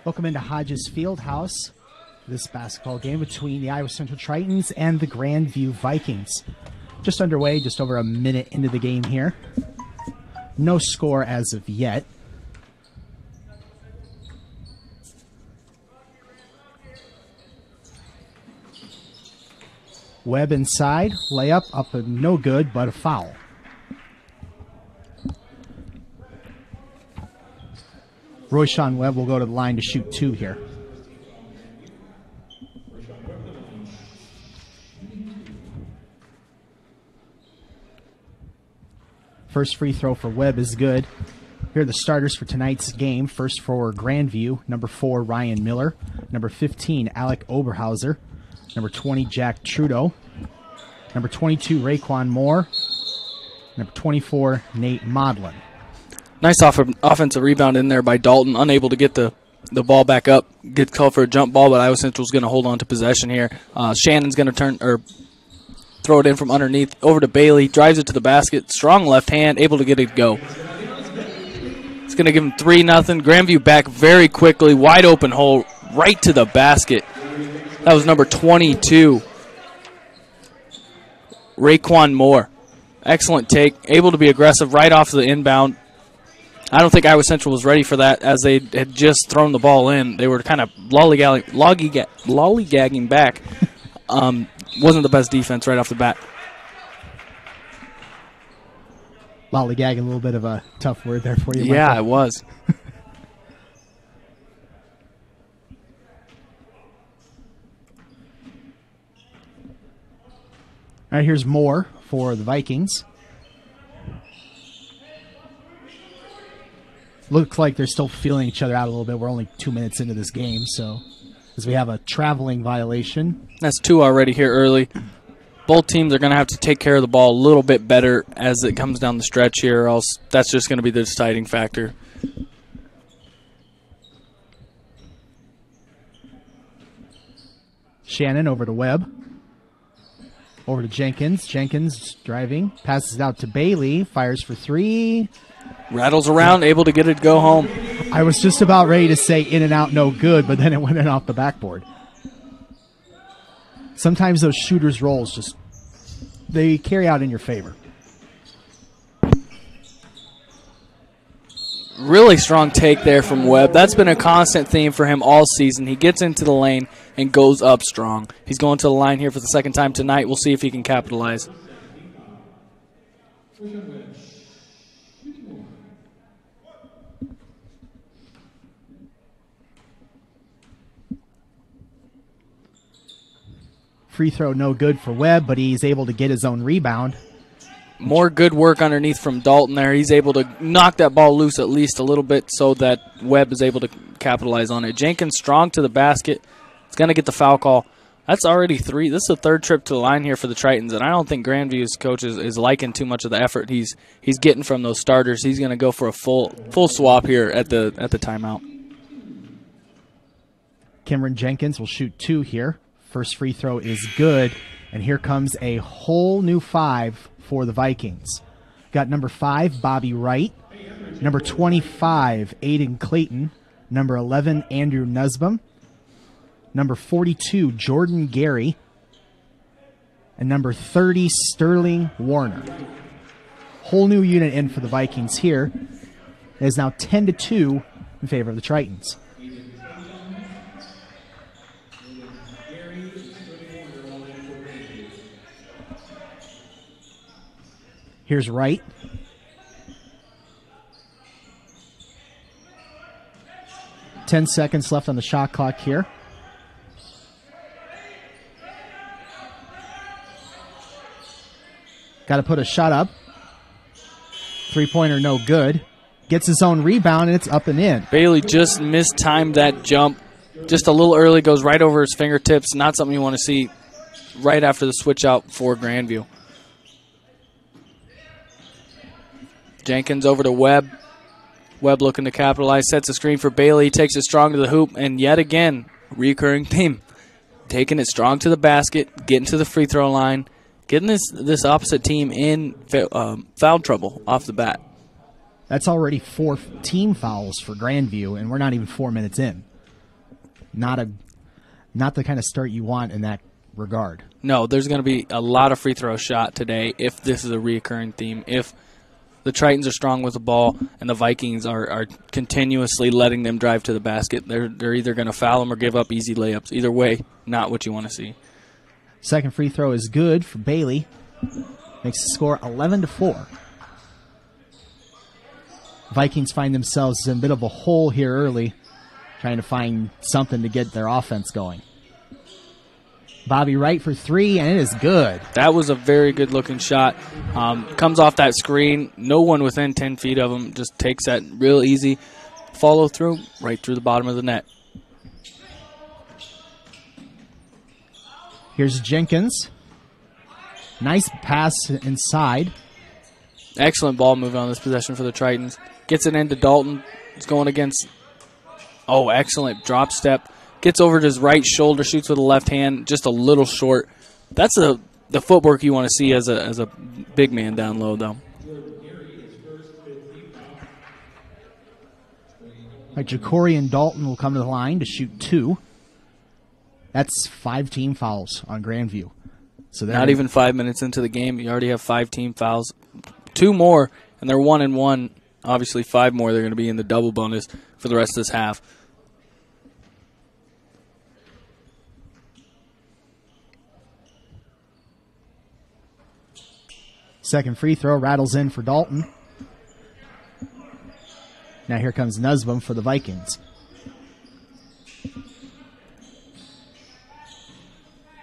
Welcome into Hodges Fieldhouse. This basketball game between the Iowa Central Tritons and the Grandview Vikings. Just underway, just over a minute into the game here. No score as of yet. Webb inside, layup up and no good, but a foul. Royshawn Webb will go to the line to shoot 2 here. First free throw for Webb is good. Here are the starters for tonight's game. First for Grandview, number 4, Ryan Miller. Number 15, Alec Oberhauser. Number 20, Jack Trudeau. Number 22, Raekwon Moore. Number 24, Nate Modlin. Nice offensive rebound in there by Dalton, unable to get the ball back up. Get called for a jump ball, but Iowa Central's going to hold on to possession here. Shannon's going to throw it in from underneath over to Bailey. Drives it to the basket. Strong left hand, able to get it go. It's going to give him 3-0. Grandview back very quickly. Wide open hole right to the basket. That was number 22, Raekwon Moore. Excellent take. Able to be aggressive right off the inbound. I don't think Iowa Central was ready for that as they had just thrown the ball in. They were kind of lollygagging back. Wasn't the best defense right off the bat. Lollygagging, a little bit of a tough word there for you, Yeah, Michael. it was. All right, here's Moore for the Vikings. Looks like they're still feeling each other out a little bit. We're only 2 minutes into this game, so as we have a traveling violation. That's 2 already here early. Both teams are going to have to take care of the ball a little bit better as it comes down the stretch here, or else that's just going to be the deciding factor. Shannon over to Webb. Over to Jenkins. Jenkins driving. Passes it out to Bailey. Fires for 3. Rattles around, able to get it to go home. I was just about ready to say in and out, no good, but then it went in off the backboard. Sometimes those shooters' rolls they carry out in your favor. Really strong take there from Webb. That's been a constant theme for him all season. He gets into the lane and goes up strong. He's going to the line here for the second time tonight. We'll see if he can capitalize. Free throw no good for Webb, but he's able to get his own rebound. More good work underneath from Dalton there. He's able to knock that ball loose at least a little bit so that Webb is able to capitalize on it. Jenkins strong to the basket. He's going to get the foul call. That's already 3. This is the 3rd trip to the line here for the Tritons, and I don't think Grandview's coach is liking too much of the effort he's getting from those starters. He's going to go for a full swap here at the timeout. Cameron Jenkins will shoot 2 here. First free throw is good, and here comes a whole new 5 for the Vikings. Got number 5, Bobby Wright. Number 25, Aiden Clayton. Number 11, Andrew Nussbaum. Number 42, Jordan Gary. And number 30, Sterling Warner. Whole new unit in for the Vikings here. It is now 10-2 in favor of the Tritons. Here's Wright. Ten seconds left on the shot clock here. Got to put a shot up. Three-pointer no good. Gets his own rebound, and it's up and in. Bailey just mistimed that jump. Just a little early, goes right over his fingertips. Not something you want to see right after the switch out for Grandview. Jenkins over to Webb. Webb looking to capitalize. Sets a screen for Bailey. Takes it strong to the hoop. And yet again, recurring theme. Taking it strong to the basket. Getting to the free throw line. Getting this opposite team in foul trouble off the bat. That's already 4 team fouls for Grandview, and we're not even 4 minutes in. not the kind of start you want in that regard. No, there's going to be a lot of free throw shot today if this is a reoccurring theme. If the Tritons are strong with the ball and the Vikings are continuously letting them drive to the basket, they're either going to foul them or give up easy layups. Either way, not what you want to see. Second free throw is good for Bailey. Makes the score 11-4. Vikings find themselves in a bit of a hole here early, trying to find something to get their offense going. Bobby Wright for three, and it is good. That was a very good-looking shot. Comes off that screen. No one within 10 feet of him. Just takes that real easy. Follow through, right through the bottom of the net. Here's Jenkins. Nice pass inside. Excellent ball movement on this possession for the Tritons. Gets it into Dalton. He's going against... Oh, excellent drop step. Gets over to his right shoulder, shoots with the left hand, just a little short. That's the footwork you want to see as a big man down low, though. Right, Ja'Cory and Dalton will come to the line to shoot two. That's 5 team fouls on Grandview. So not even 5 minutes into the game, you already have 5 team fouls. 2 more, and they're 1-1. Obviously, 5 more, they're going to be in the double bonus for the rest of this half. Second free throw rattles in for Dalton. Now here comes Nussbaum for the Vikings.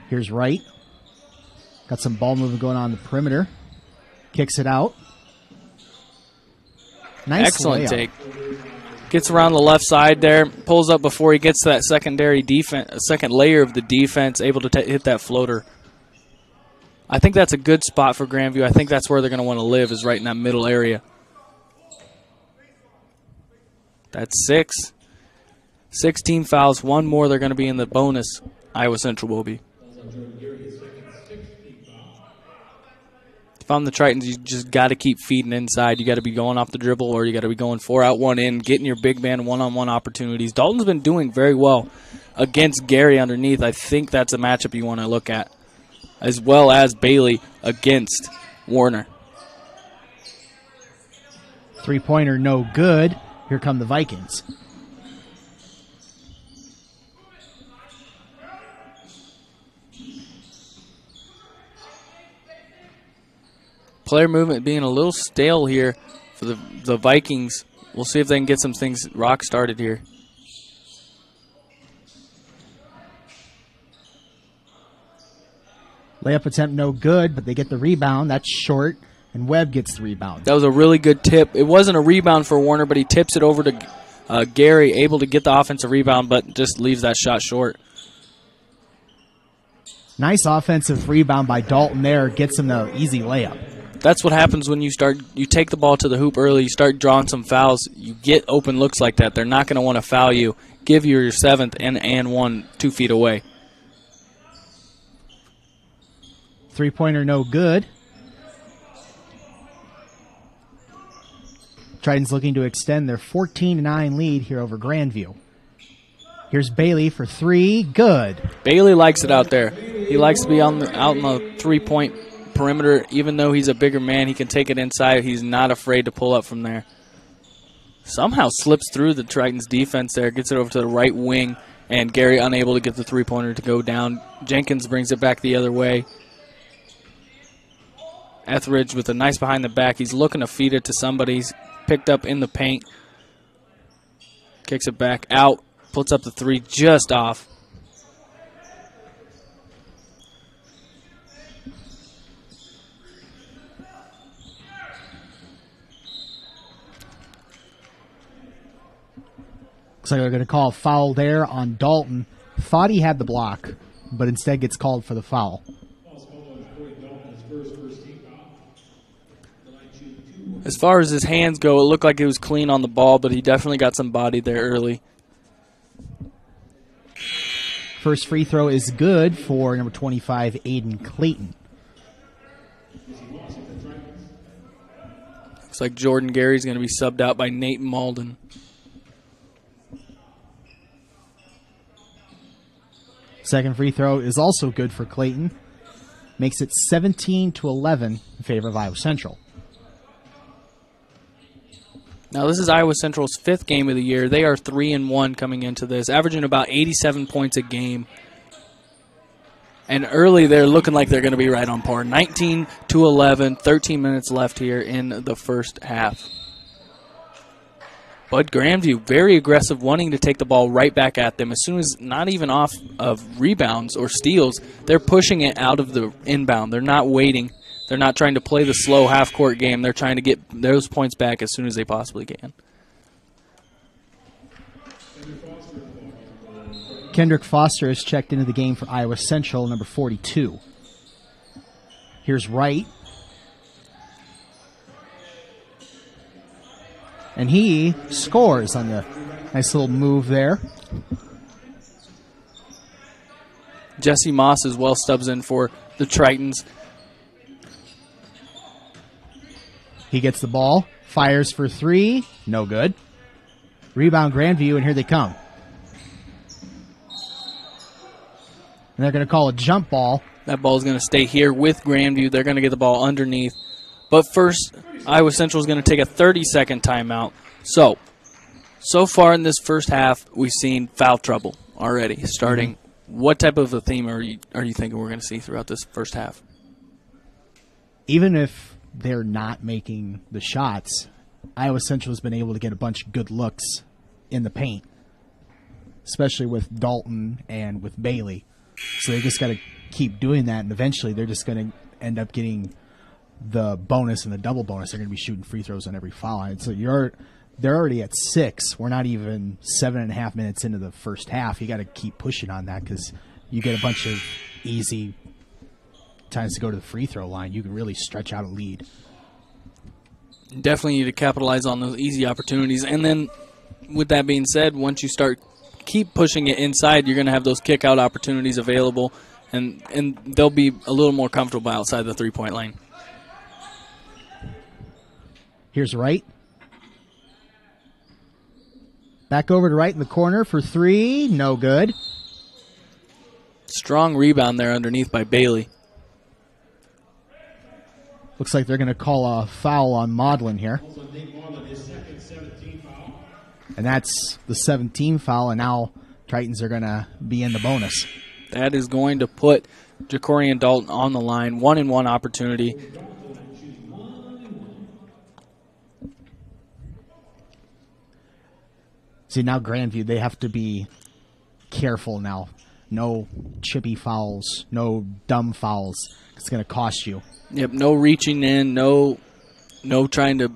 Here's Wright. Got some ball movement going on the perimeter. Kicks it out. Nice Excellent layup. take. Gets around the left side there. Pulls up before he gets to that secondary defense, a second layer of the defense, able to hit that floater. I think that's a good spot for Grandview. I think that's where they're going to want to live, is right in that middle area. That's 6. 6 team fouls. 1 more, they're going to be in the bonus. Iowa Central will be. If I'm the Tritons, you just got to keep feeding inside. You got to be going off the dribble, or you got to be going 4 out, 1 in, getting your big man one-on-one opportunities. Dalton's been doing very well against Gary underneath. I think that's a matchup you want to look at, as well as Bailey against Warner. Three-pointer no good. Here come the Vikings. Player movement being a little stale here for the Vikings. We'll see if they can get some things rock started here. Layup attempt no good, but they get the rebound. That's short, and Webb gets the rebound. That was a really good tip. It wasn't a rebound for Warner, but he tips it over to Gary, able to get the offensive rebound, but just leaves that shot short. Nice offensive rebound by Dalton there. Gets him the easy layup. That's what happens when you take the ball to the hoop early, you start drawing some fouls, you get open looks like that. They're not going to want to foul you. Give you your 7th and 1 2 feet away. Three-pointer no good. Tritons looking to extend their 14-9 lead here over Grandview. Here's Bailey for 3. Good. Bailey likes it out there. He likes to be out on the three-point perimeter. Even though he's a bigger man, he can take it inside. He's not afraid to pull up from there. Somehow slips through the Tritons defense there, gets it over to the right wing, and Gary unable to get the three-pointer to go down. Jenkins brings it back the other way. Etheridge with a nice behind the back. He's looking to feed it to somebody. He's picked up in the paint. Kicks it back out. Puts up the 3 just off. Looks like they're going to call a foul there on Dalton. Thought he had the block, but instead gets called for the foul. As far as his hands go, it looked like he was clean on the ball, but he definitely got some body there early. First free throw is good for number 25, Aiden Clayton. Looks like Jordan Gary's going to be subbed out by Nate Malden. Second free throw is also good for Clayton. Makes it 17-11 in favor of Iowa Central. Now, this is Iowa Central's 5th game of the year. They are 3-1 coming into this, averaging about 87 points a game. And early, they're looking like they're going to be right on par. 19-11, 13 minutes left here in the first half. But Grandview, very aggressive, wanting to take the ball right back at them. As soon as, not even off of rebounds or steals, they're pushing it out of the inbound. They're not waiting. They're not trying to play the slow half-court game. They're trying to get those points back as soon as they possibly can. Kendrick Foster has checked into the game for Iowa Central, number 42. Here's Wright. And he scores on the nice little move there. Jesse Moss as well stubs in for the Tritons. He gets the ball, fires for three, no good. Rebound Grandview, and here they come. And they're going to call a jump ball. That ball is going to stay here with Grandview. They're going to get the ball underneath. But first, Iowa Central is going to take a 30-second timeout. So far in this first half, we've seen foul trouble already starting. What type of a theme are you thinking we're going to see throughout this first half? Even if they're not making the shots, Iowa Central has been able to get a bunch of good looks in the paint, especially with Dalton and with Bailey. So they just got to keep doing that, and eventually they're just going to end up getting the bonus and the double bonus. They're going to be shooting free throws on every foul. And so they're already at 6. We're not even 7.5 minutes into the first half. You got to keep pushing on that because you get a bunch of easy times to go to the free throw line. You can really stretch out a lead. Definitely need to capitalize on those easy opportunities. And then, with that being said, once you keep pushing it inside, you're going to have those kick-out opportunities available, and they'll be a little more comfortable outside the three-point line. Here's Wright. Back over to Wright in the corner for three. No good. Strong rebound there underneath by Bailey. Looks like they're going to call a foul on Maudlin here. And that's the 17th foul, and now Tritons are going to be in the bonus. That is going to put Jacorian Dalton on the line. 1-and-1 opportunity. See, now Grandview, they have to be careful now. No chippy fouls, no dumb fouls. It's going to cost you. Yep, no reaching in, no trying to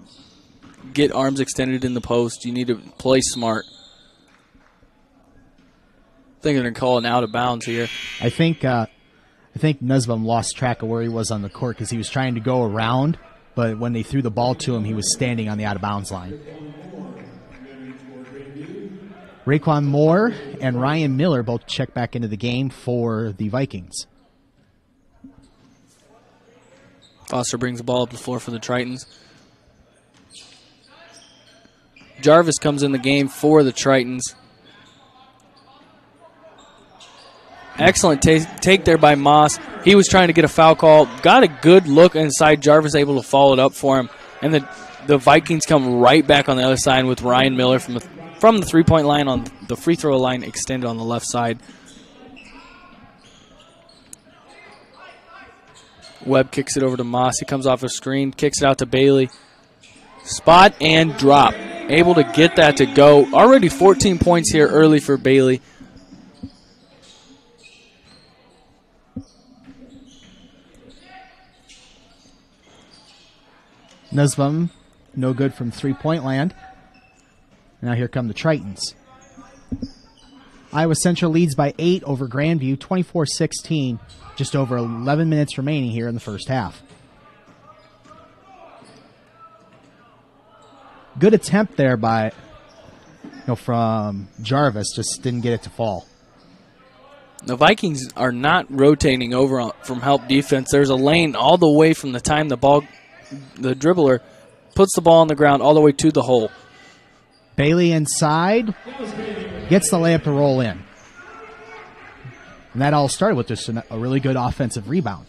get arms extended in the post. You need to play smart. I think they're going to call an out of bounds here. I think Nussbaum lost track of where he was on the court because he was trying to go around, but when they threw the ball to him, he was standing on the out of bounds line. Raekwon Moore and Ryan Miller both check back into the game for the Vikings. Foster brings the ball up the floor for the Tritons. Jarvis comes in the game for the Tritons. Excellent take there by Moss. He was trying to get a foul call. Got a good look inside. Jarvis able to follow it up for him. And the Vikings come right back on the other side with Ryan Miller from the three-point line on the free throw line extended on the left side. Webb kicks it over to Moss. He comes off a screen, kicks it out to Bailey. Spot and drop. Able to get that to go. Already 14 points here early for Bailey. Nussbaum, no good from three-point land. Now here come the Tritons. Iowa Central leads by 8 over Grandview, 24-16. Just over 11 minutes remaining here in the first half. Good attempt there from Jarvis, just didn't get it to fall. The Vikings are not rotating over from help defense. There's a lane all the way from the time the dribbler puts the ball on the ground all the way to the hole. Bailey inside, gets the layup to roll in. And that all started with just a really good offensive rebound.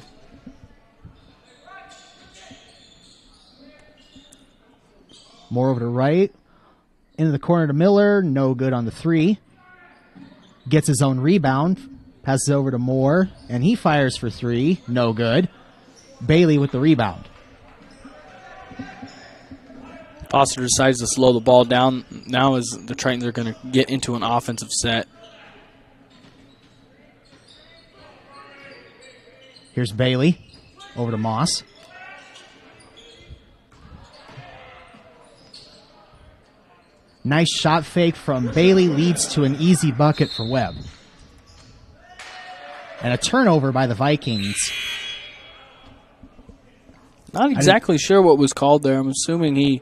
More over to right. Into the corner to Miller. No good on the three. Gets his own rebound. Passes over to Moore. And he fires for three. No good. Bailey with the rebound. Foster decides to slow the ball down now as the Tritons are going to get into an offensive set. Here's Bailey. Over to Moss. Nice shot fake from Bailey leads to an easy bucket for Webb. And a turnover by the Vikings. Not exactly sure what was called there. I'm assuming he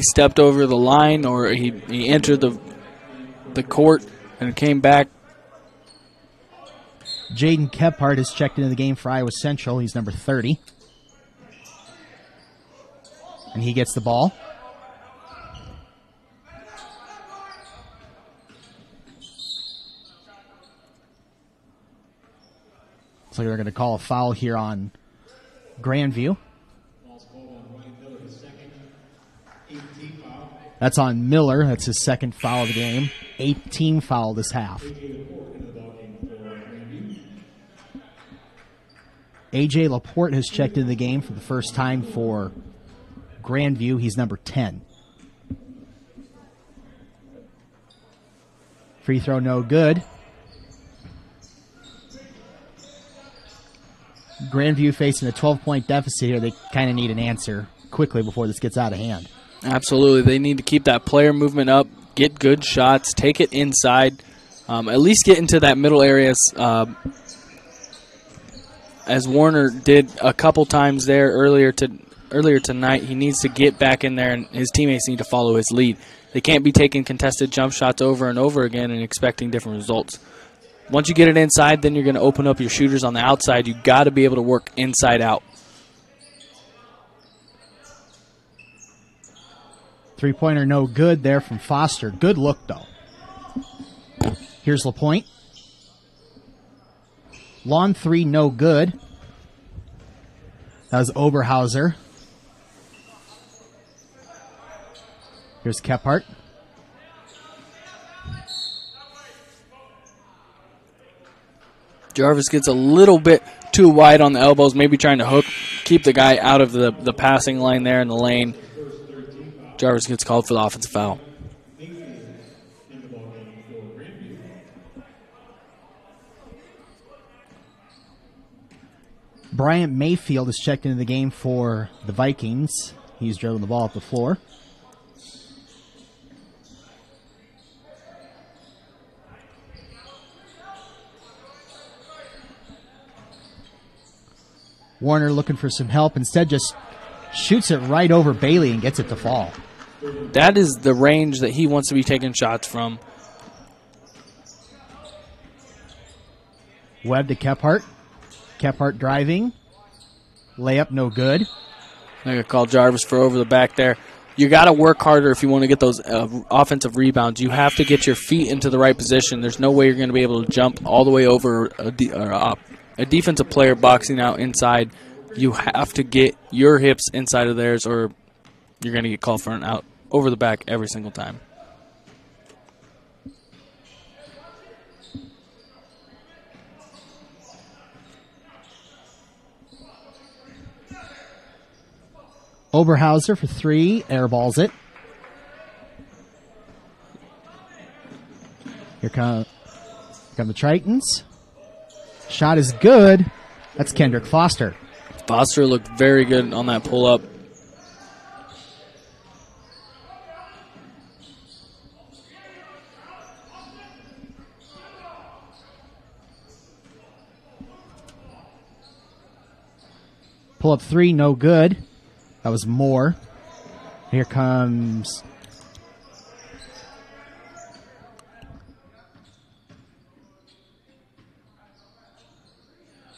stepped over the line or he entered the court and came back. Jaden Kephart has checked into the game for Iowa Central. He's number 30. And he gets the ball. Looks like they're going to call a foul here on Grandview. That's on Miller. That's his second foul of the game. 8th foul this half. A.J. Laporte has checked into the game for the first time for Grandview. He's number 10. Free throw no good. Grandview facing a 12-point deficit here. They kind of need an answer quickly before this gets out of hand. Absolutely. They need to keep that player movement up, get good shots, take it inside, at least get into that middle area as Warner did a couple times there earlier tonight. He needs to get back in there, and his teammates need to follow his lead. They can't be taking contested jump shots over and over again and expecting different results. Once you get it inside, then you're going to open up your shooters on the outside. You've got to be able to work inside out. Three-pointer no good there from Foster. Good look, though. Here's LaPointe. Lawn three, no good. That was Oberhauser. Here's Kephart. Jarvis gets a little bit too wide on the elbows, maybe trying to keep the guy out of the passing line there in the lane. Jarvis gets called for the offensive foul. Bryant Mayfield is checked into the game for the Vikings. He's dribbling the ball up the floor. Warner looking for some help. Instead just shoots it right over Bailey and gets it to fall. That is the range that he wants to be taking shots from. Webb to Kephart. Kephart driving. Layup no good. I got to call Jarvis for over the back there. You got to work harder if you want to get those offensive rebounds. You have to get your feet into the right position. There's no way you're going to be able to jump all the way over a defensive player boxing out inside. You have to get your hips inside of theirs or you're going to get called for an out over the back every single time. Oberhauser for three, airballs it. Here come the Tritons. Shot is good. That's Kendrick Foster. Foster looked very good on that pull-up. Pull-up three, no good. That was Moore. Here comes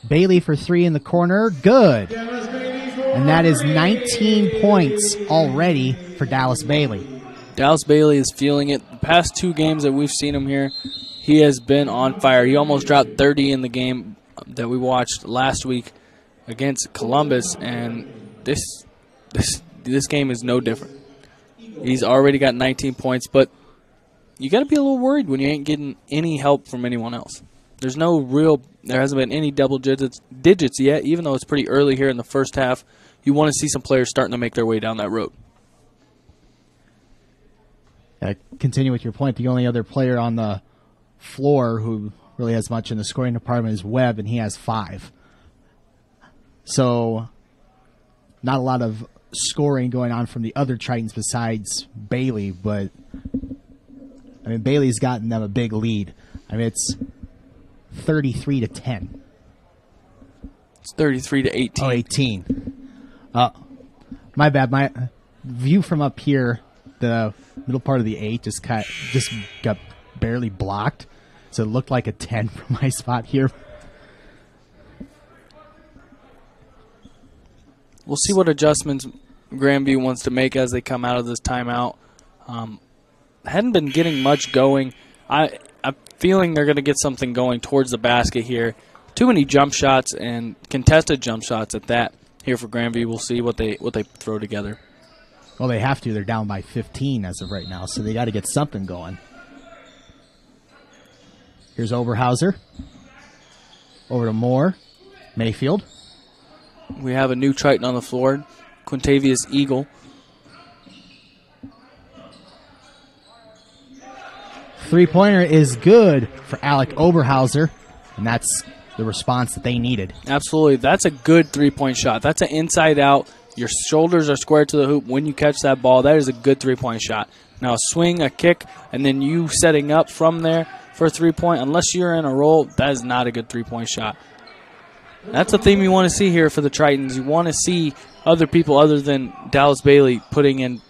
Bailey for three in the corner. Good. And that is 19 points already for Dallas Bailey. Dallas Bailey is feeling it. The past two games that we've seen him here, He has been on fire. He almost dropped 30 in the game that we watched last week against Columbus, and this game is no different. He's already got 19 points, but you got to be a little worried when you ain't getting any help from anyone else. There hasn't been any double digits yet, even though it's pretty early here in the first half. You want to see some players starting to make their way down that road. Continue with your point. The only other player on the floor who really has much in the scoring department is Webb, and he has 5. So not a lot of scoring going on from the other Tritons besides Bailey, but I mean, Bailey's gotten them a big lead. I mean, it's 33-10. It's 33-18. Oh, 18. My bad. My view from up here, the middle part of the 8 just got barely blocked, so it looked like a 10 from my spot here. We'll see what adjustments Grandview wants to make as they come out of this timeout. Hadn't been getting much going. I'm feeling they're going to get something going towards the basket here. Too many jump shots and contested jump shots at that here for Grandview. We'll see what they throw together. Well, they have to. They're down by 15 as of right now, so they got to get something going. Here's Oberhauser. Over to Moore. Mayfield. We have a new Triton on the floor, Quintavious Eagle. Three-pointer is good for Alec Oberhauser, and that's the response that they needed. Absolutely. That's a good three-point shot. That's an inside-out. Your shoulders are square to the hoop when you catch that ball. That is a good three-point shot. Now a swing, a kick, and then you setting up from there for a three-point, unless you're in a roll, that is not a good three-point shot. That's a theme you want to see here for the Tritons. You want to see other people other than Dallas Bailey putting in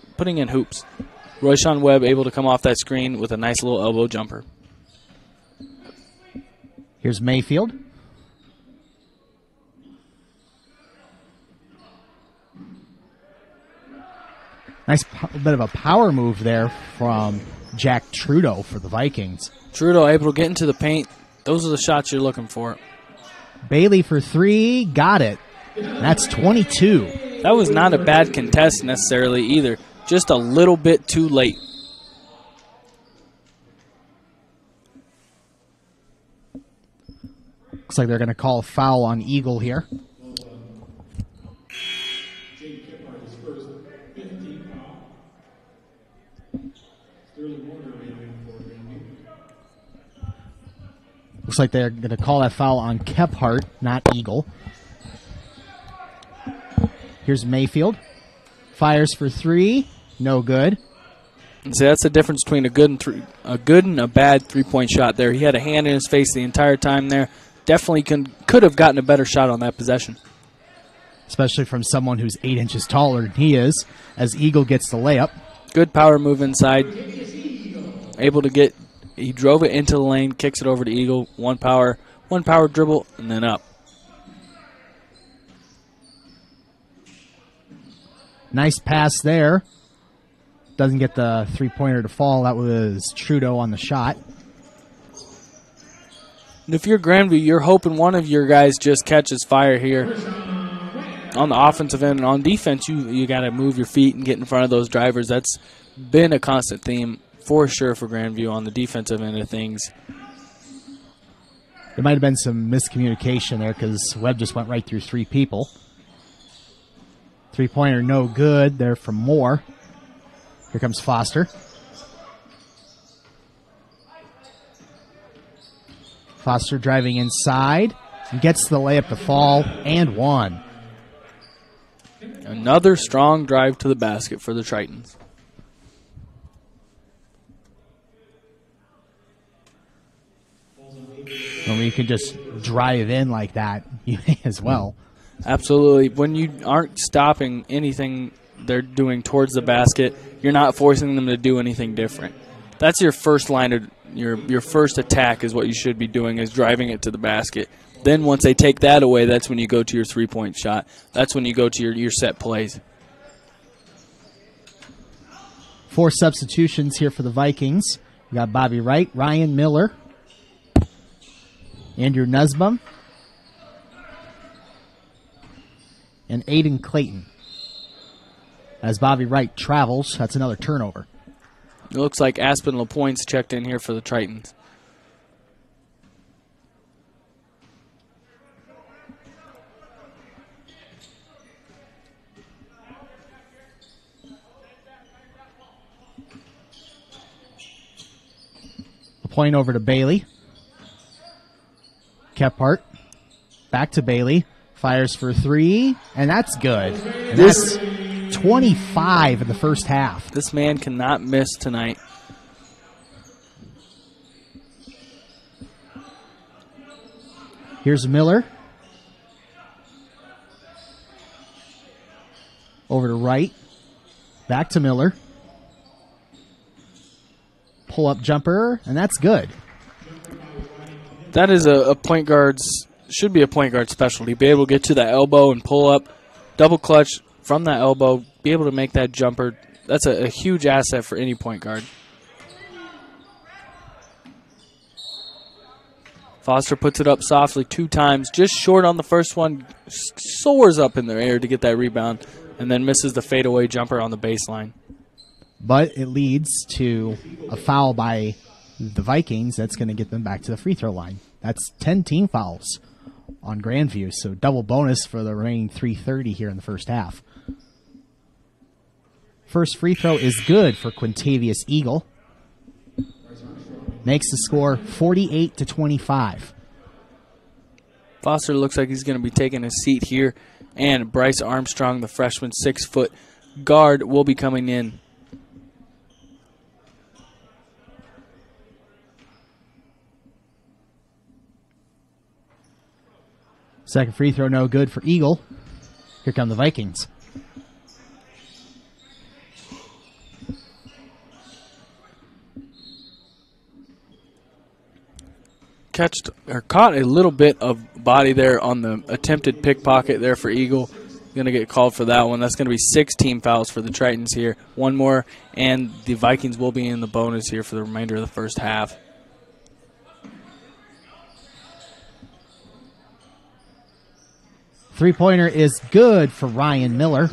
hoops. Royshawn Webb able to come off that screen with a nice little elbow jumper. Here's Mayfield. Nice bit of a power move there from Jack Trudeau for the Vikings. Trudeau able to get into the paint. Those are the shots you're looking for. Bailey for 3, got it. That's 22. That was not a bad contest necessarily either. Just a little bit too late. Looks like they're going to call a foul on Eagle here. Looks like they're going to call that foul on Kephart, not Eagle. Here's Mayfield. Fires for 3. No good. See, that's the difference between a good and a bad three-point shot there. He had a hand in his face the entire time there. Definitely could have gotten a better shot on that possession. Especially from someone who's 8 inches taller than he is, as Eagle gets the layup. Good power move inside. Able to get, he drove it into the lane, kicks it over to Eagle. One power dribble, and then up. Nice pass there. Doesn't get the three-pointer to fall. That was Trudeau on the shot. And if you're Grandview, you're hoping one of your guys just catches fire here. On the offensive end and on defense, you got to move your feet and get in front of those drivers. That's been a constant theme for sure for Grandview on the defensive end of things. There might have been some miscommunication there because Webb just went right through 3 people. Three-pointer no good there from Moore. Here comes Foster. Foster driving inside and gets the layup to fall and one. Another strong drive to the basket for the Tritons. When you can just drive in like that, you may as well. Absolutely. When you aren't stopping anything they're doing towards the basket, you're not forcing them to do anything different. That's your first line of your first attack is what you should be doing, is driving it to the basket. Then once they take that away, that's when you go to your three-point shot. That's when you go to your set plays. 4 substitutions here for the Vikings. We got Bobby Wright, Ryan Miller, Andrew Nussbaum and Aiden Clayton. As Bobby Wright travels, that's another turnover. It looks like Aspen LaPointe's checked in here for the Tritons. Point over to Bailey. Kephart. Back to Bailey. Fires for three, and that's good. And that's 25 in the first half. This man cannot miss tonight. Here's Miller. Over to Wright. Back to Miller. Pull-up jumper, and that's good. That is a point guard's, should be a point guard specialty. Be able to get to the elbow and pull up, double clutch from that elbow, be able to make that jumper. That's a huge asset for any point guard. Foster puts it up softly 2 times, just short on the first one, soars up in the air to get that rebound, and then misses the fadeaway jumper on the baseline. But it leads to a foul by the Vikings that's going to get them back to the free throw line. That's 10 team fouls on Grandview, so double bonus for the remaining 3:30 here in the first half. First free throw is good for Quintavious Eagle. Makes the score 48-25. Foster looks like he's going to be taking a seat here, and Bryce Armstrong, the freshman 6-foot guard, will be coming in. Second free throw, no good for Eagle. Here come the Vikings. Caught a little bit of body there on the attempted pickpocket there for Eagle. Going to get called for that one. That's going to be 6 team fouls for the Tritons here. One more, and the Vikings will be in the bonus here for the remainder of the first half. Three-pointer is good for Ryan Miller.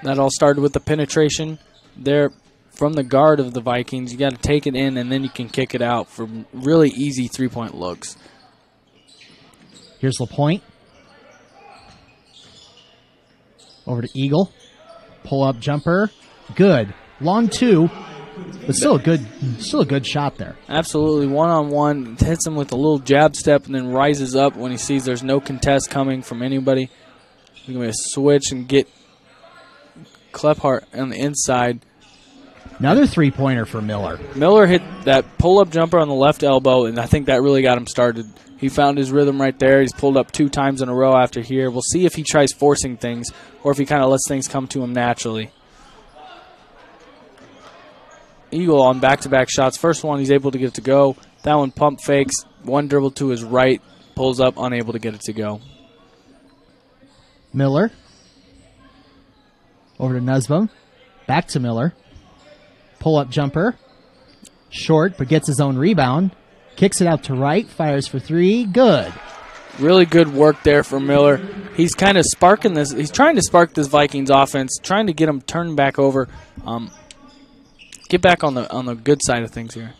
That all started with the penetration there from the guard of the Vikings. You got to take it in, and then you can kick it out for really easy three-point looks. Here's LaPointe. Over to Eagle. Pull-up jumper. Good. Long 2, but still a good shot there. Absolutely. One-on-one. Hits him with a little jab step and then rises up when he sees there's no contest coming from anybody. He's going to switch and get Kephart on the inside. Another three-pointer for Miller. Miller hit that pull-up jumper on the left elbow, and I think that really got him started. He found his rhythm right there. He's pulled up 2 times in a row after here. We'll see if he tries forcing things or if he kind of lets things come to him naturally. Eagle on back-to-back shots. First one, he's able to get it to go. That one pump fakes. One dribble to his right. Pulls up, unable to get it to go. Miller. Over to Nussbaum. Back to Miller. Pull-up jumper. Short, but gets his own rebound. Kicks it out to right. Fires for 3. Good. Really good work there for Miller. He's kind of sparking this. He's trying to spark this Vikings offense, trying to get them turned back over. Get back on the good side of things here.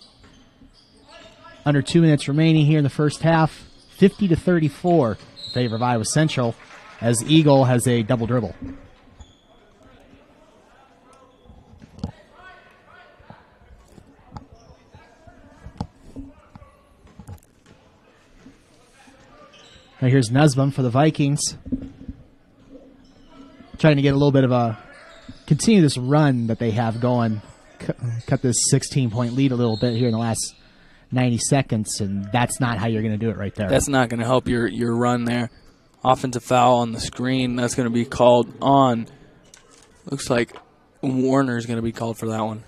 Under 2 minutes remaining here in the first half. 50-34 in favor of Iowa Central as Eagle has a double dribble. Now here's Nussbaum for the Vikings. Trying to get a little bit of a continue this run that they have going. Cut this 16-point lead a little bit here in the last 90 seconds, and that's not how you're going to do it right there. That's not going to help your run there. Offensive foul on the screen. That's going to be called on. Looks like Warner's going to be called for that one.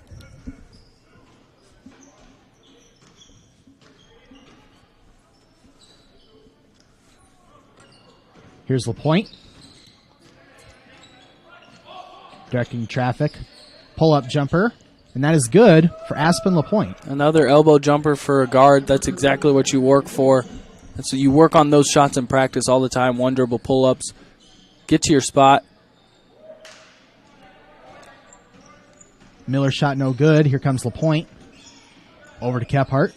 Here's LaPointe. Directing traffic. Pull-up jumper. and that is good for Aspen LaPointe. Another elbow jumper for a guard. That's exactly what you work for. And so you work on those shots in practice all the time, one dribble pull-ups. Get to your spot. Miller shot no good. Here comes LaPointe. Over to Kephart.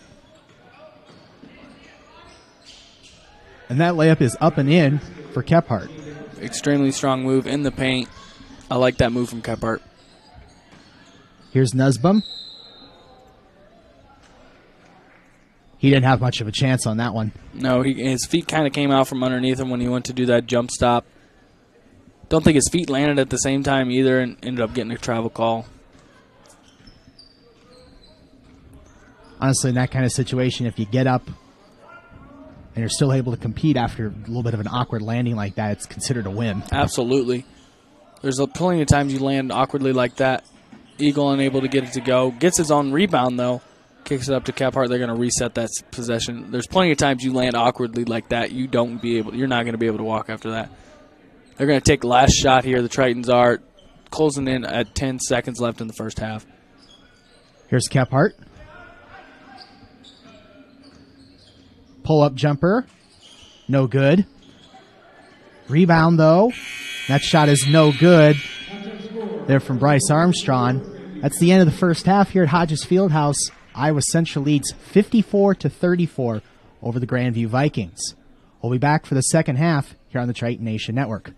And that layup is up and in for Kephart. Extremely strong move in the paint. I like that move from Kephart. Here's Nussbaum. He didn't have much of a chance on that one. No, his feet kind of came out from underneath him when he went to do that jump stop. Don't think his feet landed at the same time either and ended up getting a travel call. Honestly, in that kind of situation, if you get up and you're still able to compete after a little bit of an awkward landing like that, it's considered a win. Absolutely. There's plenty of times you land awkwardly like that. Eagle unable to get it to go. Gets his own rebound, though. Kicks it up to Kephart. They're going to reset that possession. There's plenty of times you land awkwardly like that. You're not going to be able to walk after that. They're going to take the last shot here. The Tritons are closing in at 10 seconds left in the first half. Here's Kephart. Pull-up jumper. No good. Rebound, though. That shot is no good. There from Bryce Armstrong. That's the end of the first half here at Hodges Fieldhouse. Iowa Central leads 54-34 over the Grandview Vikings. We'll be back for the second half here on the Triton Nation Network.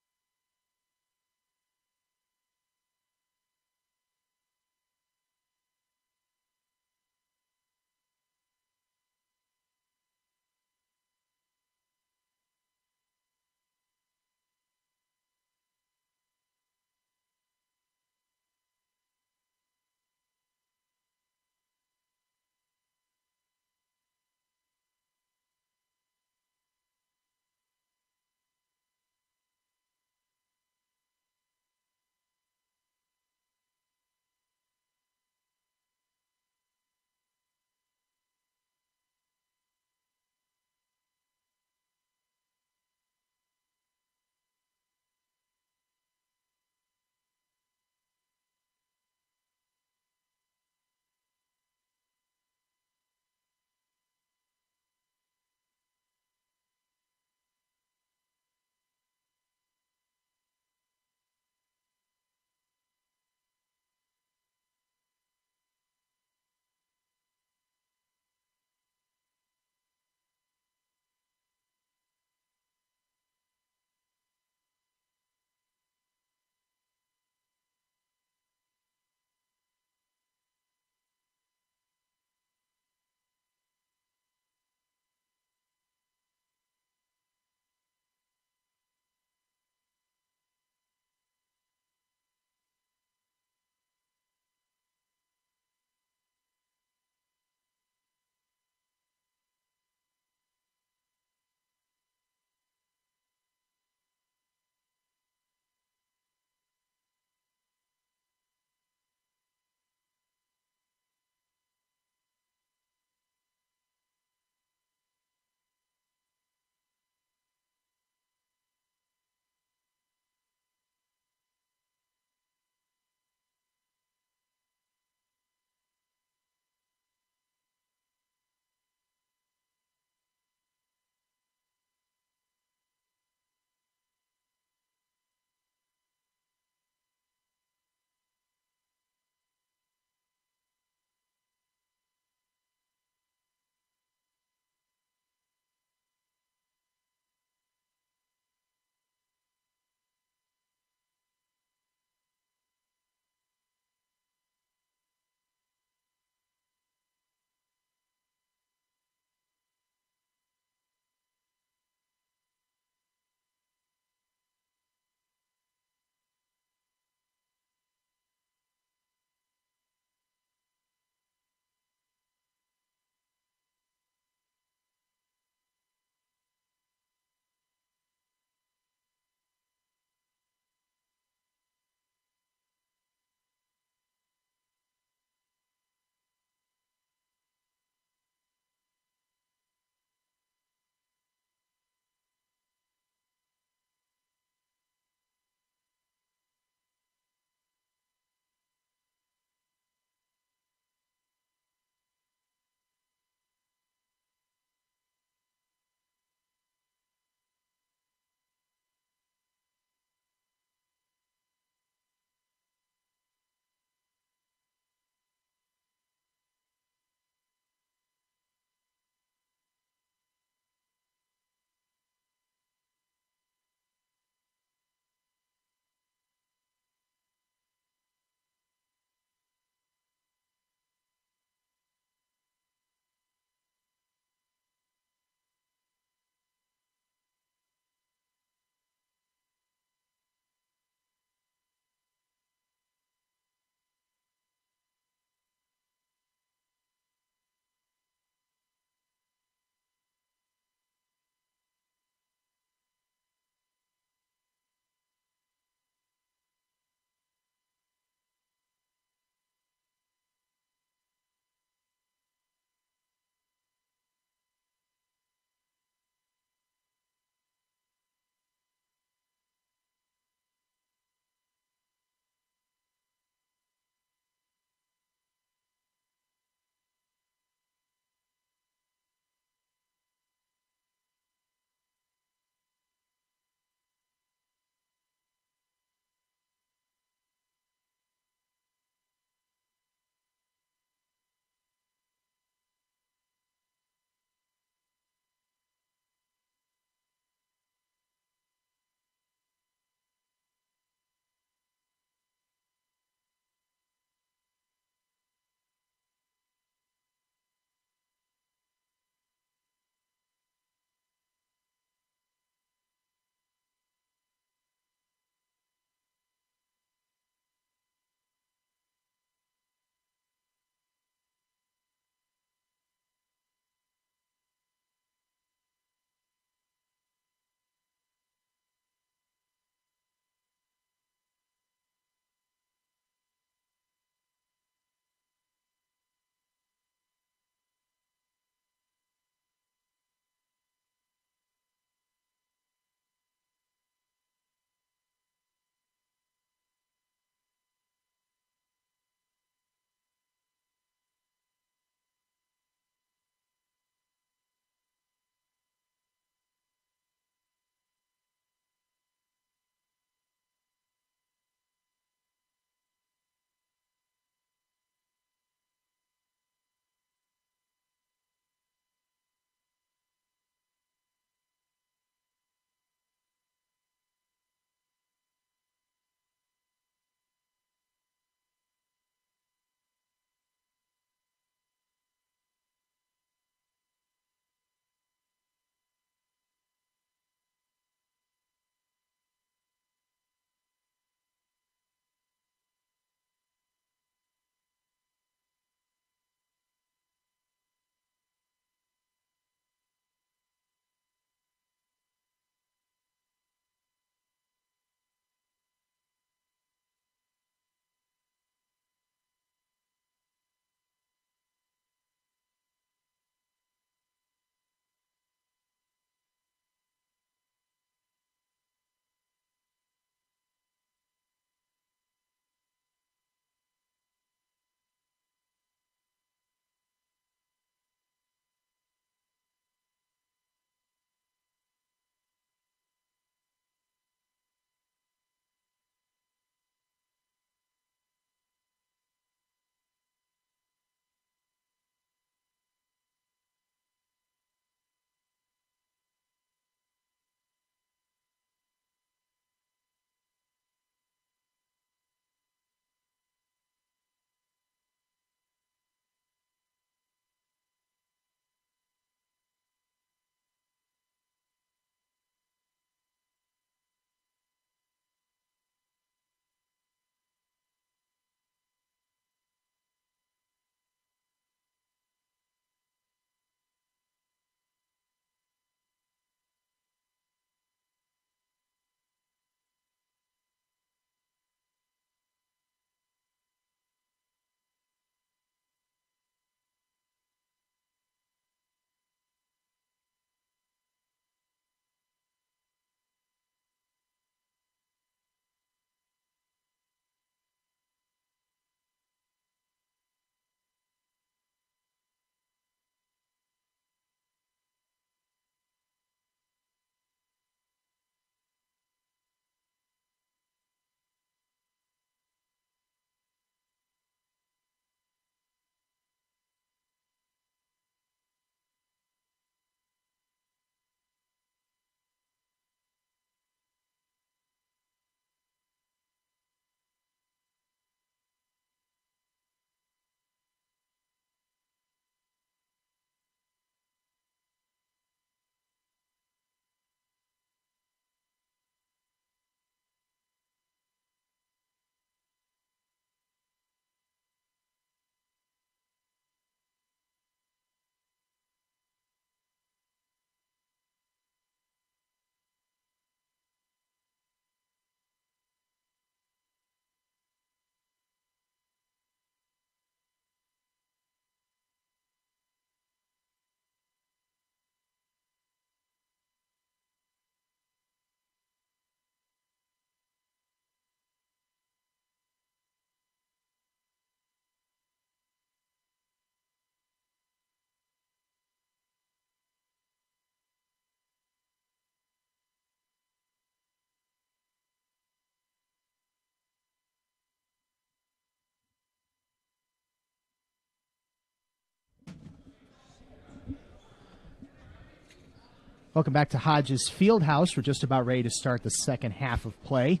Welcome back to Hodges Fieldhouse. We're just about ready to start the second half of play.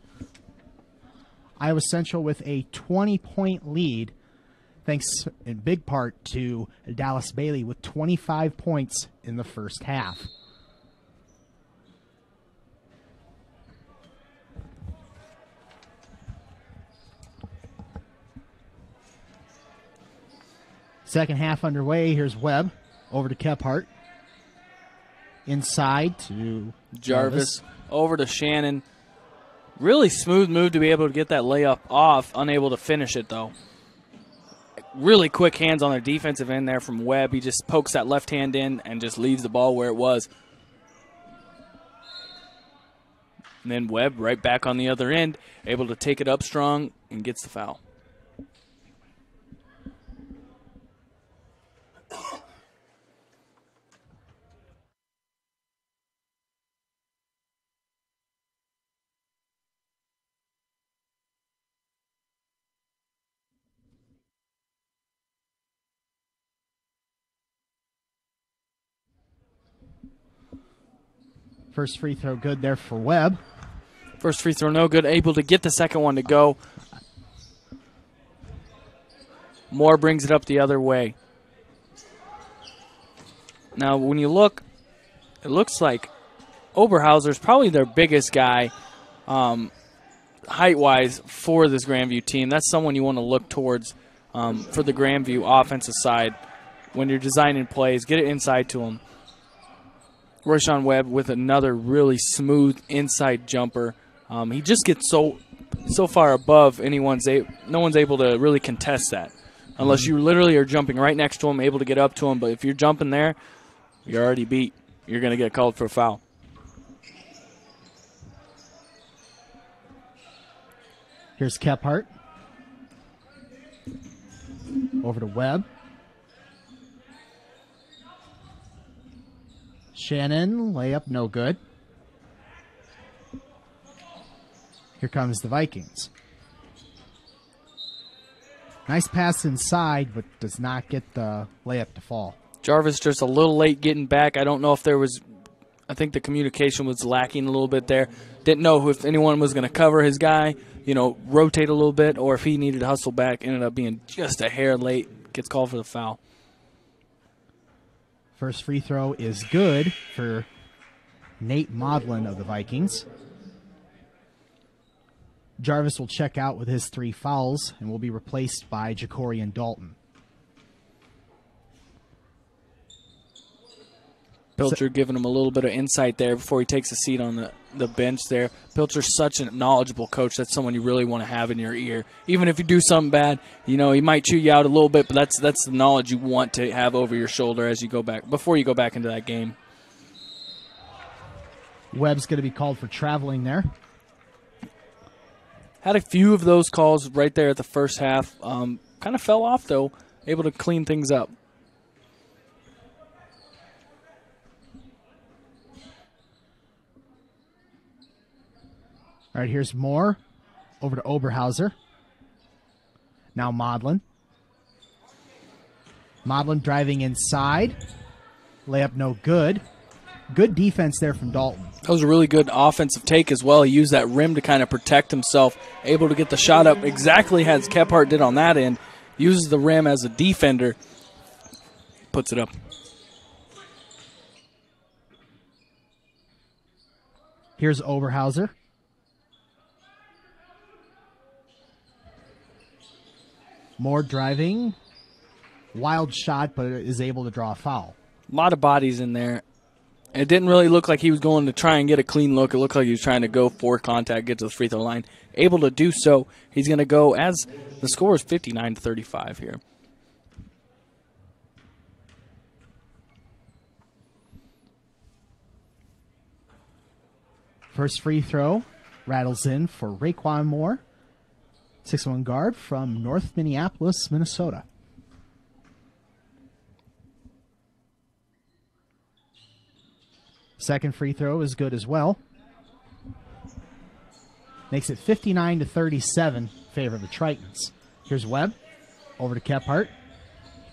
Iowa Central with a 20-point lead, thanks in big part to Dallas Bailey with 25 points in the first half. Second half underway. Here's Webb over to Kephart. Inside to Jarvis. Over to Shannon. Really smooth move to be able to get that layup off. Unable to finish it, though. Really quick hands on their defensive end there from Webb. He just pokes that left hand in and just leaves the ball where it was. And then Webb right back on the other end, able to take it up strong and gets the foul. First free throw good there for Webb. First free throw no good. Able to get the second one to go. Moore brings it up the other way. Now, when you look, it looks like Oberhauser's probably their biggest guy height-wise for this Grandview team. That's someone you want to look towards for the Grandview offensive side when you're designing plays. Get it inside to him. Royshawn Webb with another really smooth inside jumper. He just gets so far above no one's able to really contest that unless you literally are jumping right next to him, able to get up to him. But if you're jumping there, you're already beat. You're going to get called for a foul. Here's Kephart. Over to Webb. Shannon, layup, no good. Here comes the Vikings. Nice pass inside, but does not get the layup to fall. Jarvis just a little late getting back. I don't know if there was, I think the communication was lacking a little bit there. Didn't know if anyone was going to cover his guy, rotate a little bit, or if he needed to hustle back. Ended up being just a hair late. Gets called for the foul. First free throw is good for Nate Modlin of the Vikings. Jarvis will check out with his 3 fouls and will be replaced by Jacorian Dalton. Pilcher giving him a little bit of insight there before he takes a seat on the bench there. Pilcher's such a knowledgeable coach. That's someone you really want to have in your ear. Even if you do something bad, he might chew you out a little bit, but that's the knowledge you want to have over your shoulder as you go back, before you go back into that game. Webb's going to be called for traveling there. Had a few of those calls right there at the first half. Kind of fell off, though. Able to clean things up. All right, here's Moore over to Oberhauser. Now Modlin. Modlin driving inside. Layup no good. Good defense there from Dalton. That was a really good offensive take as well. He used that rim to kind of protect himself, able to get the shot up exactly as Kephart did on that end. Uses the rim as a defender, puts it up. Here's Oberhauser. More driving. Wild shot, but is able to draw a foul. A lot of bodies in there. It didn't really look like he was going to try and get a clean look. It looked like he was trying to go for contact, get to the free throw line. Able to do so. He's going to go as the score is 59-35 here. First free throw rattles in for Raekwon Moore, 6'1" guard from North Minneapolis, Minnesota. Second free throw is good as well. Makes it 59-37, favor of the Tritons. Here's Webb, over to Kephart.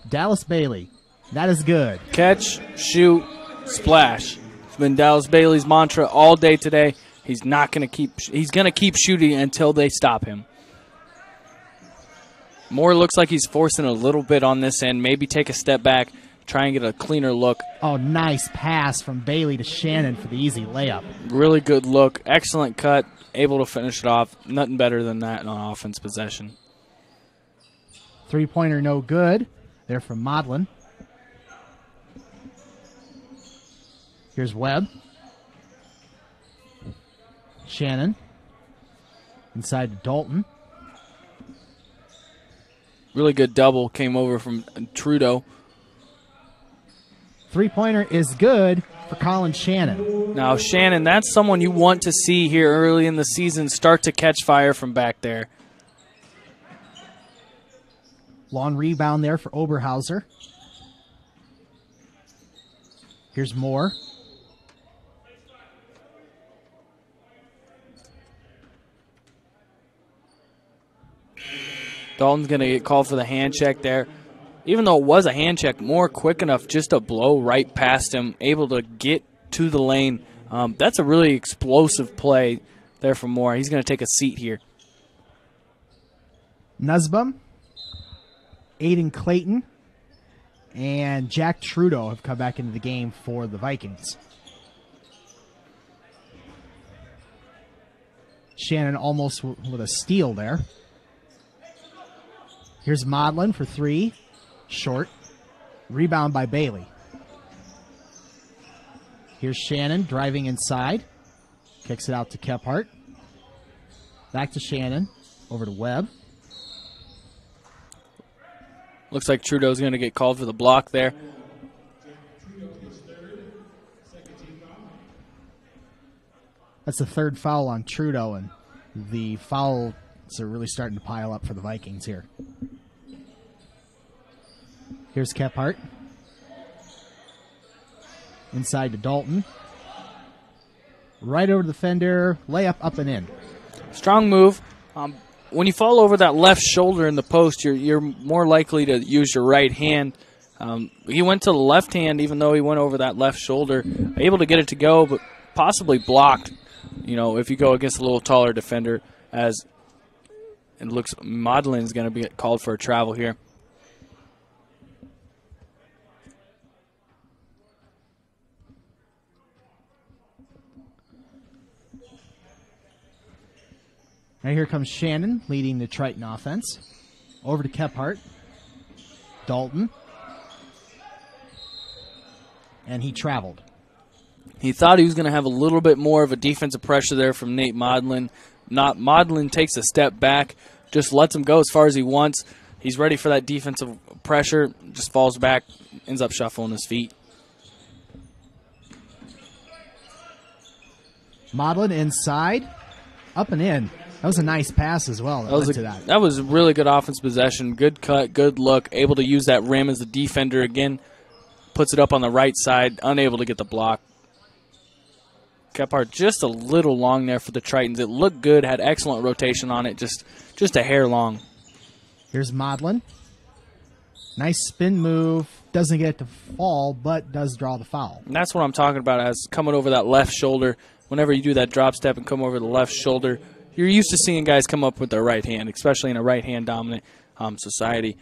Dallas Bailey, that is good. Catch, shoot, splash. been Dallas Bailey's mantra all day today. He's not going to keep. He's going to keep shooting until they stop him. Moore looks like he's forcing a little bit on this end. Maybe take a step back, try and get a cleaner look. Oh, nice pass from Bailey to Shannon for the easy layup. Really good look. Excellent cut. Able to finish it off. Nothing better than that on offense possession. Three-pointer no good. There from Modlin. Here's Webb. Shannon. Inside to Dalton. Really good double came over from Trudeau. Three-pointer is good for Colin Shannon. Now, Shannon, that's someone you want to see here early in the season start to catch fire from back there. Long rebound there for Oberhauser. Here's Moore. Dalton's going to get called for the hand check there. Even though it was a hand check, Moore quick enough just to blow right past him, able to get to the lane. That's a really explosive play there from Moore. He's going to take a seat here. Nussbaum, Aiden Clayton, and Jack Trudeau have come back into the game for the Vikings. Shannon almost with a steal there. Here's Modlin for three. Short. Rebound by Bailey. Here's Shannon driving inside. Kicks it out to Kephart. Back to Shannon. Over to Webb. Looks like Trudeau's going to get called for the block there. That's the third foul on Trudeau, and the fouls are really starting to pile up for the Vikings here. Here's Kephart. Inside to Dalton. Right over the fender. Layup up and in. Strong move. When you fall over that left shoulder in the post, you're more likely to use your right hand. He went to the left hand even though he went over that left shoulder. Able to get it to go, but possibly blocked, if you go against a little taller defender, as it looks Modlin is going to be called for a travel here. Now here comes Shannon leading the Triton offense. Over to Kephart. Dalton. And he traveled. He thought he was going to have a little bit more of a defensive pressure there from Nate Modlin. Modlin takes a step back, just lets him go as far as he wants. He's ready for that defensive pressure, just falls back, ends up shuffling his feet. Modlin inside, up and in. That was a nice pass as well. That was a really good offense possession. Good cut, good look. Able to use that rim as a defender again. Puts it up on the right side. Unable to get the block. Kephart just a little long there for the Tritons. It looked good. Had excellent rotation on it. Just a hair long. Here's Modlin. Nice spin move. Doesn't get it to fall, but does draw the foul. And that's what I'm talking about as coming over that left shoulder. Whenever you do that drop step and come over the left shoulder, you're used to seeing guys come up with their right hand, especially in a right-hand dominant society.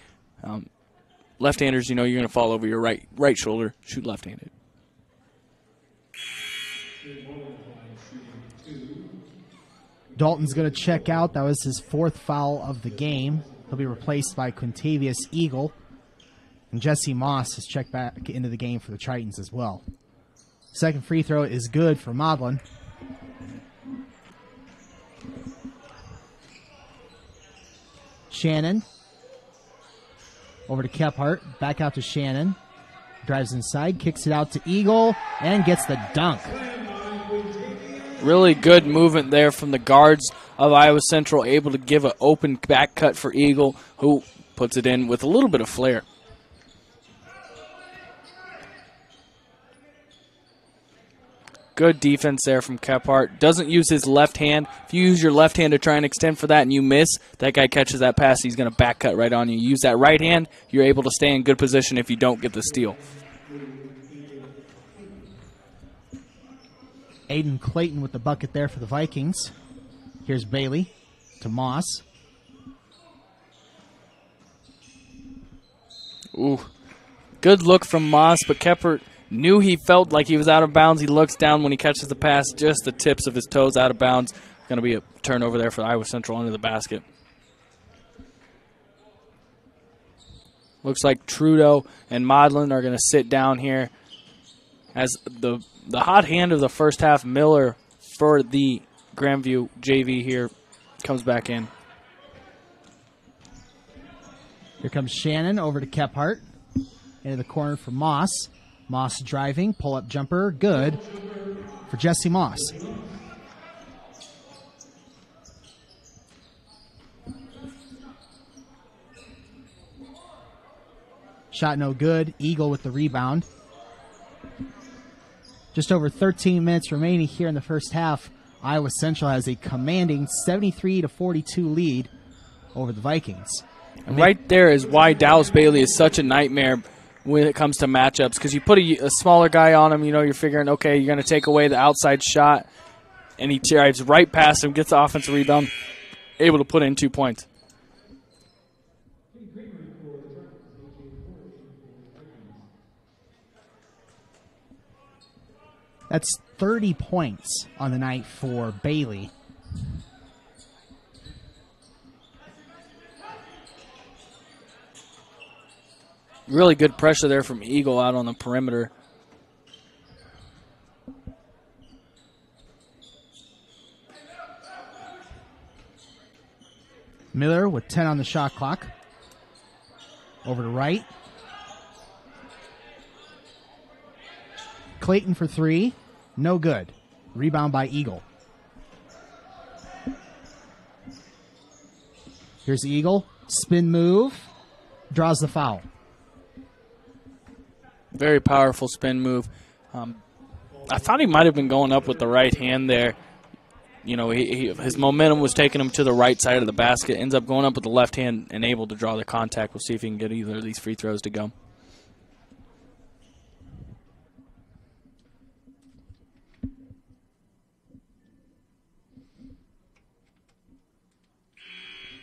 Left-handers, you're going to fall over your right shoulder, shoot left-handed. Dalton's going to check out. That was his fourth foul of the game. He'll be replaced by Quintavious Eagle. And Jesse Moss has checked back into the game for the Tritons as well. Second free throw is good for Modlin. Shannon. Over to Kephart. Back out to Shannon. Drives inside, kicks it out to Eagle, and gets the dunk. Really good movement there from the guards of Iowa Central, able to give an open back cut for Eagle, who puts it in with a little bit of flair. Good defense there from Kephart. Doesn't use his left hand. If you use your left hand to try and extend for that and you miss, that guy catches that pass, he's going to back cut right on you. Use that right hand, you're able to stay in good position if you don't get the steal. Aiden Clayton with the bucket there for the Vikings. Here's Bailey to Moss. Ooh, good look from Moss, but Keppert knew he felt like he was out of bounds. He looks down when he catches the pass, just the tips of his toes out of bounds. Going to be a turnover there for Iowa Central under the basket. Looks like Trudeau and Modlin are going to sit down here as the hot hand of the first half, Miller, for the Grandview JV here, comes back in. Here comes Shannon over to Kephart. Into the corner for Moss. Moss driving, pull-up jumper, good for Jesse Moss. Shot no good. Eagle with the rebound. Just over 13 minutes remaining here in the first half. Iowa Central has a commanding 73-42 lead over the Vikings. And right there is why Dallas Bailey is such a nightmare when it comes to matchups, because you put a smaller guy on him, you know, you're figuring, okay, you're going to take away the outside shot, and he drives right past him, gets the offensive rebound, able to put in 2 points. That's 30 points on the night for Bailey. Really good pressure there from Eagle out on the perimeter. Miller with 10 on the shot clock. Over to right. Clayton for three. No good. Rebound by Eagle. Here's Eagle. Spin move. Draws the foul. Very powerful spin move. I thought he might have been going up with the right hand there. You know, his momentum was taking him to the right side of the basket. Ends up going up with the left hand and able to draw the contact. We'll see if he can get either of these free throws to go.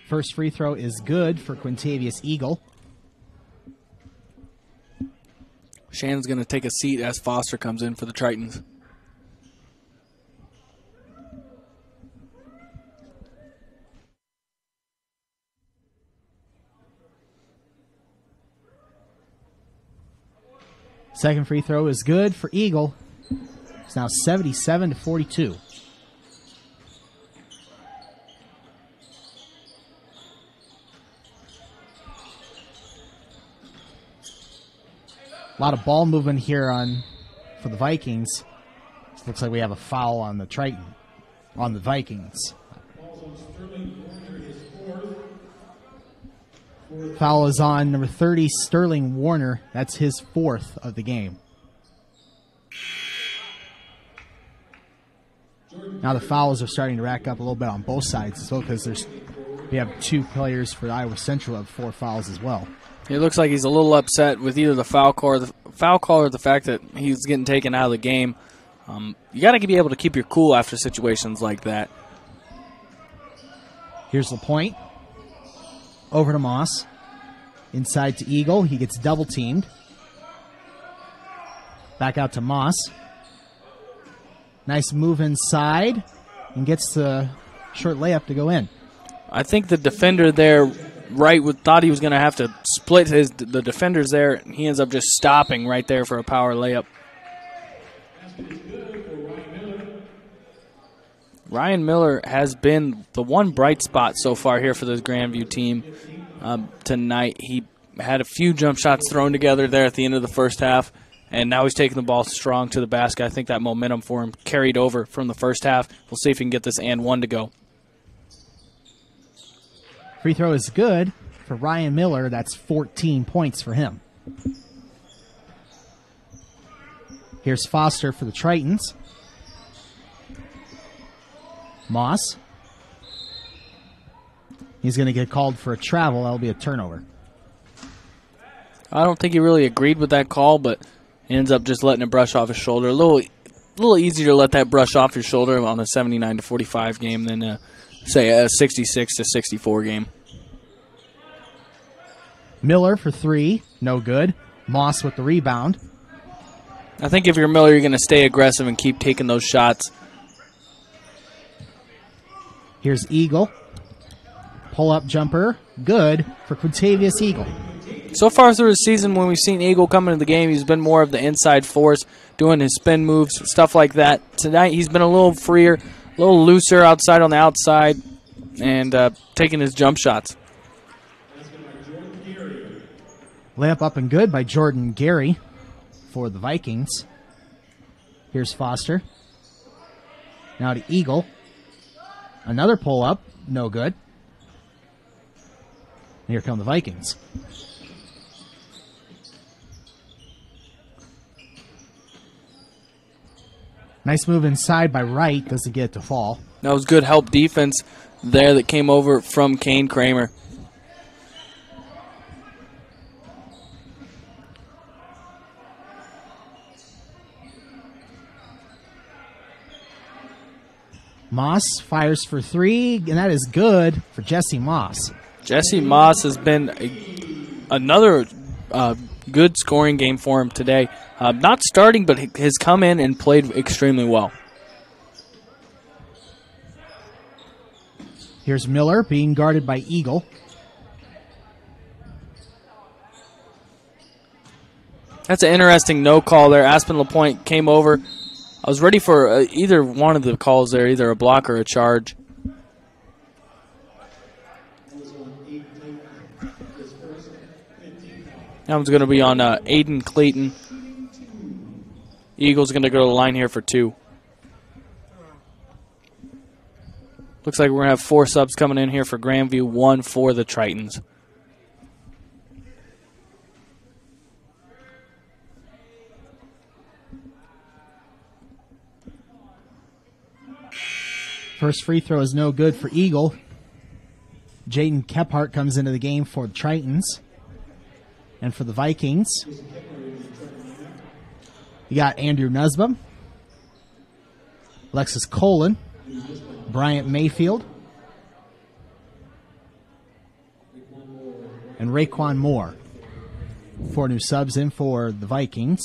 First free throw is good for Quintavious Eagle. Shannon's going to take a seat as Foster comes in for the Tritons. Second free throw is good for Eagle. It's now 77-42. A lot of ball movement here for the Vikings. Looks like we have a foul on the Vikings. Foul is on number 30, Sterling Warner. That's his fourth of the game. Now the fouls are starting to rack up a little bit on both sides as well, because we have two players for Iowa Central have 4 fouls as well. It looks like he's a little upset with either the foul call or the fact that he's getting taken out of the game. You got to be able to keep your cool after situations like that. Here's the point. Over to Moss. Inside to Eagle. He gets double teamed. Back out to Moss. Nice move inside. And gets the short layup to go in. I think the defender there thought he was going to have to split the defenders there. He ends up just stopping right there for a power layup. Ryan Miller has been the one bright spot so far here for this Grandview team tonight. He had a few jump shots thrown together there at the end of the first half, and now he's taking the ball strong to the basket. I think that momentum for him carried over from the first half. We'll see if he can get this and one to go. Free throw is good for Ryan Miller. That's 14 points for him. Here's Foster for the Tritons. Moss. He's going to get called for a travel. That'll be a turnover. I don't think he really agreed with that call, but he ends up just letting it brush off his shoulder. A little little easier to let that brush off your shoulder on a 79-45 game than, say, a 66-64 game. Miller for 3, no good. Moss with the rebound. I think if you're Miller, you're going to stay aggressive and keep taking those shots. Here's Eagle. Pull-up jumper, good for Quintavious Eagle. So far through the season, when we've seen Eagle come into the game, he's been more of the inside force, doing his spin moves, stuff like that. Tonight, he's been a little freer, a little looser outside on the outside, and taking his jump shots. Layup up and good by Jordan Gary for the Vikings. Here's Foster. Now to Eagle. Another pull-up, no good. Here come the Vikings. Nice move inside by Wright. Doesn't get it to fall. That was good help defense there that came over from Kane Kramer. Moss fires for 3, and that is good for Jesse Moss. Jesse Moss has been another good scoring game for him today. Not starting, but has come in and played extremely well. Here's Miller being guarded by Eagle. That's an interesting no call there. Aspen LaPointe came over. I was ready for either one of the calls there, either a block or a charge. That one's going to be on Aiden Clayton. Eagles going to go to the line here for 2. Looks like we're going to have 4 subs coming in here for Grandview, 1 for the Tritons. First free throw is no good for Eagle. Jaden Kephart comes into the game for the Tritons. And for the Vikings, you got Andrew Nussbaum, Alexis Colon, Bryant Mayfield, and Raekwon Moore. 4 new subs in for the Vikings.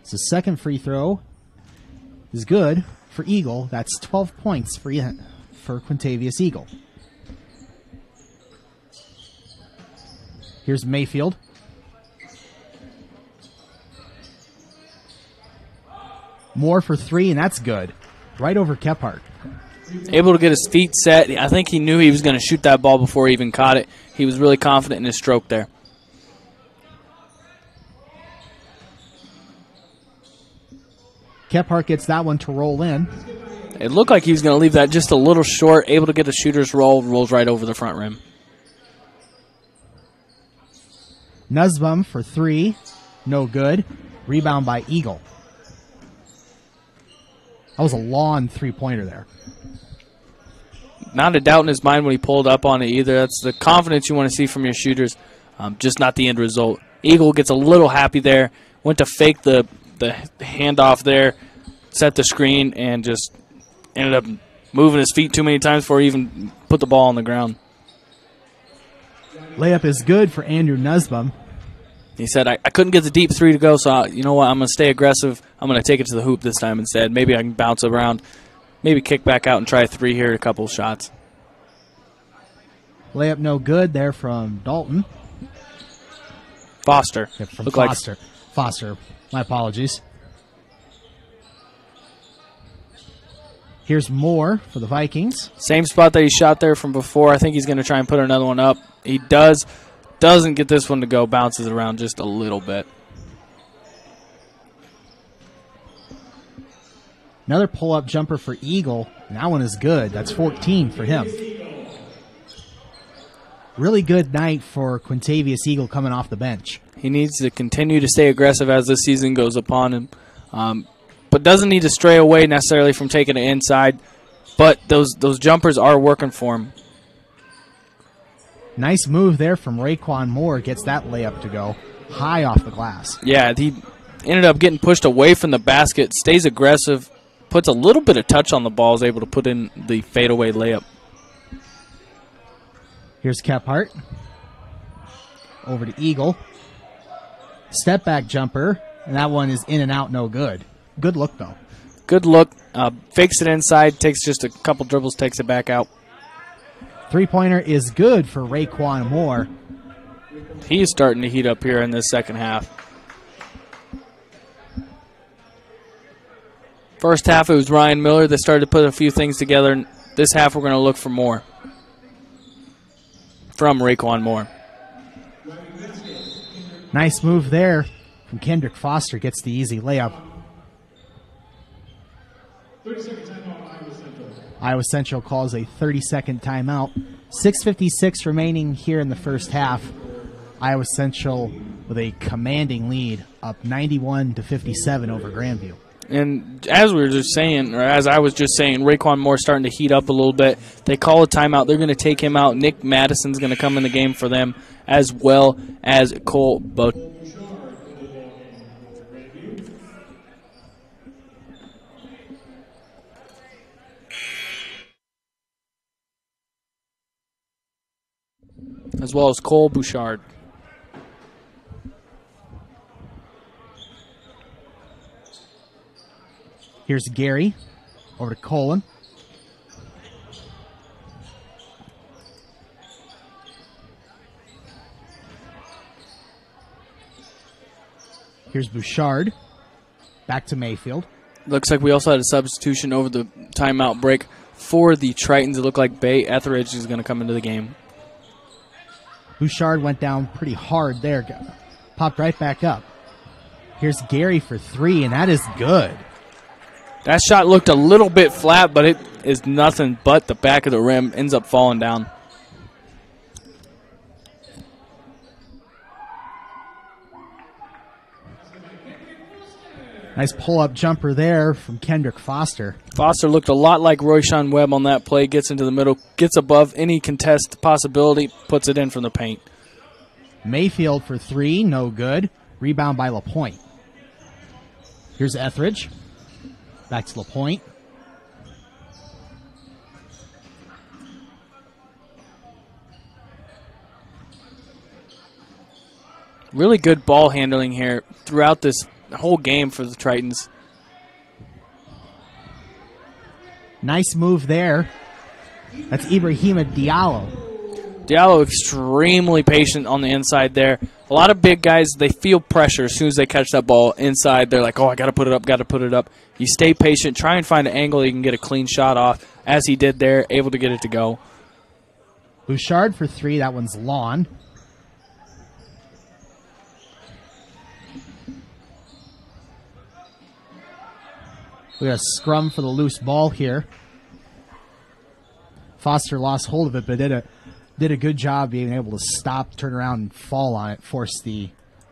So second free throw is good for Eagle. That's 12 points for Quintavious Eagle. Here's Mayfield. Moore for 3, and that's good. Right over Kephart. Able to get his feet set. I think he knew he was going to shoot that ball before he even caught it. He was really confident in his stroke there. Kephart gets that one to roll in. It looked like he was going to leave that just a little short. Able to get a shooter's roll. Rolls right over the front rim. Nussbaum for 3. No good. Rebound by Eagle. That was a long three-pointer there. Not a doubt in his mind when he pulled up on it either. That's the confidence you want to see from your shooters, just not the end result. Eagle gets a little happy there. Went to fake the handoff there, set the screen, and just ended up moving his feet too many times before he even put the ball on the ground. Layup is good for Andrew Nussbaum. He said, I couldn't get the deep 3 to go, so you know what, I'm going to stay aggressive. I'm going to take it to the hoop this time instead. Maybe I can bounce around, maybe kick back out and try a 3 here, a couple of shots. Layup no good there from Dalton. Foster. Yeah, from Foster. Foster. My apologies. Here's Moore for the Vikings. Same spot that he shot there from before. I think he's going to try and put another one up. He does. Doesn't get this one to go. Bounces around just a little bit. Another pull-up jumper for Eagle. And that one is good. That's 14 for him. Really good night for Quintavious Eagle coming off the bench. He needs to continue to stay aggressive as the season goes upon him. But doesn't need to stray away necessarily from taking it inside. But those jumpers are working for him. Nice move there from Raekwon Moore. Gets that layup to go high off the glass. Yeah, ended up getting pushed away from the basket, stays aggressive, puts a little bit of touch on the ball, is able to put in the fadeaway layup. Here's Kephart. Over to Eagle. Step back jumper, and that one is in and out, no good. Good look, though. Good look. Fakes it inside, takes just a couple dribbles, takes it back out. Three-pointer is good for Raekwon Moore. He's starting to heat up here in this second half. First half, it was Ryan Miller that started to put a few things together. This half, we're going to look for more from Raekwon Moore. Nice move there from Kendrick Foster. Gets the easy layup. Iowa Central calls a 30-second timeout. 6:56 remaining here in the first half. Iowa Central with a commanding lead, up 91-57 over Grandview. And as we were just saying, or as I was just saying, Raekwon Moore starting to heat up a little bit. They call a timeout. They're going to take him out. Nick Madison's going to come in the game for them, as well as Cole Bouchard. Here's Gary over to Colin. Here's Bouchard. Back to Mayfield. Looks like we also had a substitution over the timeout break for the Tritons. It looked like Bay Etheridge is going to come into the game. Bouchard went down pretty hard there. Popped right back up. Here's Gary for three, and that is good. That shot looked a little bit flat, but it is nothing but the back of the rim. Ends up falling down. Nice pull-up jumper there from Kendrick Foster. Foster looked a lot like Royshawn Webb on that play. Gets into the middle, gets above any contest possibility, puts it in from the paint. Mayfield for three, no good. Rebound by LaPointe. Here's Etheridge. Back to LaPointe. Really good ball handling here throughout this whole game for the Tritons. Nice move there. That's Ibrahima Diallo. Diallo extremely patient on the inside there. A lot of big guys, they feel pressure as soon as they catch that ball inside. They're like, oh, I got to put it up, got to put it up. You stay patient, try and find an angle you can get a clean shot off, as he did there, able to get it to go. Bouchard for three. That one's long. We got a scrum for the loose ball here. Foster lost hold of it, but did a good job being able to stop, turn around, and fall on it, force the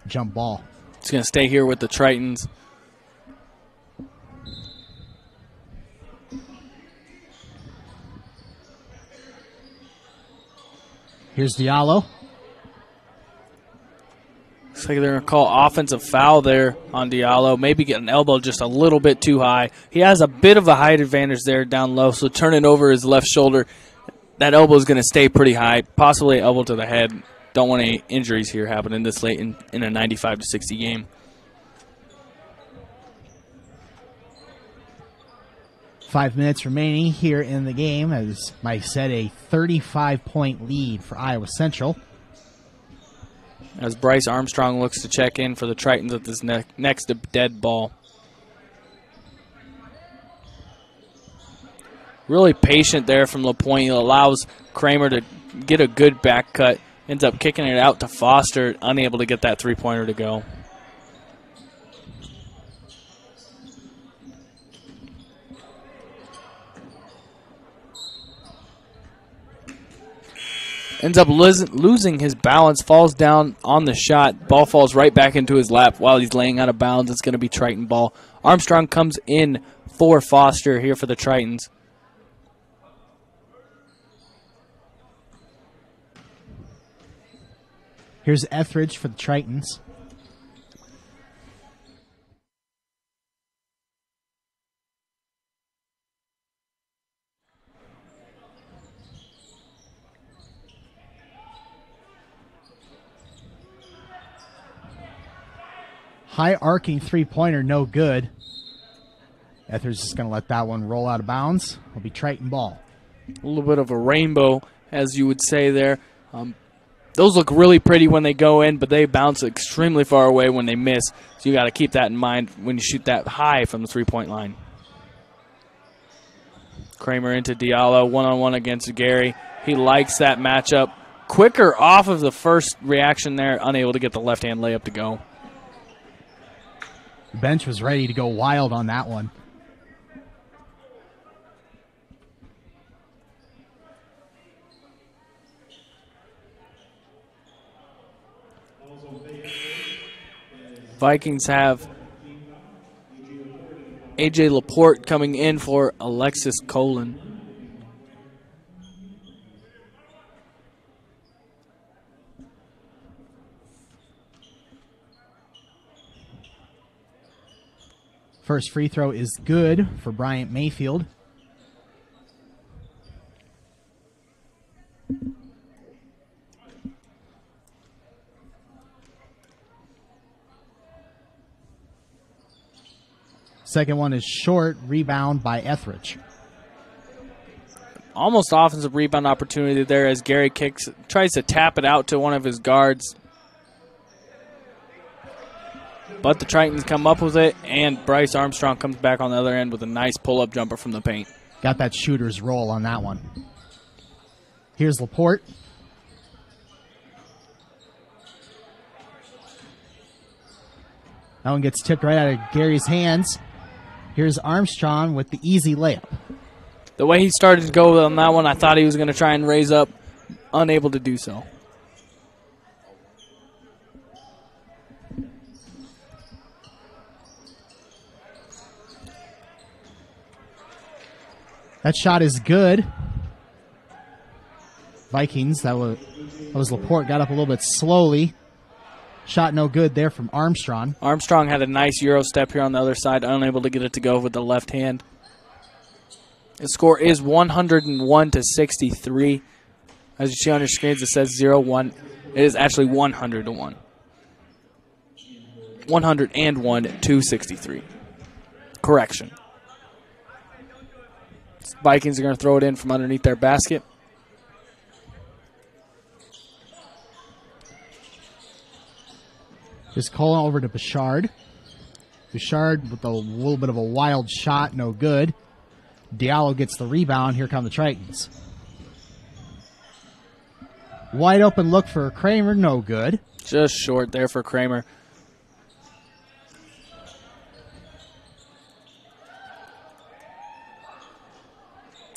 jump ball. It's going to stay here with the Tritons. Here's Diallo. Looks like they're going to call offensive foul there on Diallo. Maybe get an elbow just a little bit too high. He has a bit of a height advantage there down low, so turning over his left shoulder, that elbow is going to stay pretty high, possibly an elbow to the head. Don't want any injuries here happening this late in a 95-60 game. 5 minutes remaining here in the game. As Mike said, a 35-point lead for Iowa Central. As Bryce Armstrong looks to check in for the Tritons at this next dead ball. Really patient there from LaPointe. Allows Kramer to get a good back cut. Ends up kicking it out to Foster, unable to get that three-pointer to go. Ends up losing his balance, falls down on the shot. Ball falls right back into his lap while he's laying out of bounds. It's going to be Triton ball. Armstrong comes in for Foster here for the Tritons. Here's Etheridge for the Tritons. High arcing three-pointer, no good. Etheridge just going to let that one roll out of bounds. It'll be Triton ball. A little bit of a rainbow, as you would say there. Those look really pretty when they go in, but they bounce extremely far away when they miss. So you got to keep that in mind when you shoot that high from the three-point line. Kramer into Diallo, one-on-one against Gary. He likes that matchup. Quicker off of the first reaction there, unable to get the left-hand layup to go. The bench was ready to go wild on that one. Vikings have A.J. Laporte coming in for Alexis Colon. First free throw is good for Bryant Mayfield. Second one is short, rebound by Etheridge. Almost offensive rebound opportunity there as Gary tries to tap it out to one of his guards. But the Tritons come up with it, and Bryce Armstrong comes back on the other end with a nice pull-up jumper from the paint. Got that shooter's roll on that one. Here's Laporte. That one gets tipped right out of Gary's hands. Here's Armstrong with the easy layup. The way he started to go on that one, I thought he was going to try and raise up, unable to do so. That shot is good. Vikings, that was Laporte, got up a little bit slowly. Shot no good there from Armstrong. Armstrong had a nice Euro step here on the other side, unable to get it to go with the left hand. The score is 101-63. As you see on your screens, it says 0-1. It is actually 100-1. 101-63. Correction. Vikings are going to throw it in from underneath their basket. Just calling over to Bouchard. Bouchard with a little bit of a wild shot, no good. Diallo gets the rebound. Here come the Tritons. Wide open look for Kramer, no good. Just short there for Kramer.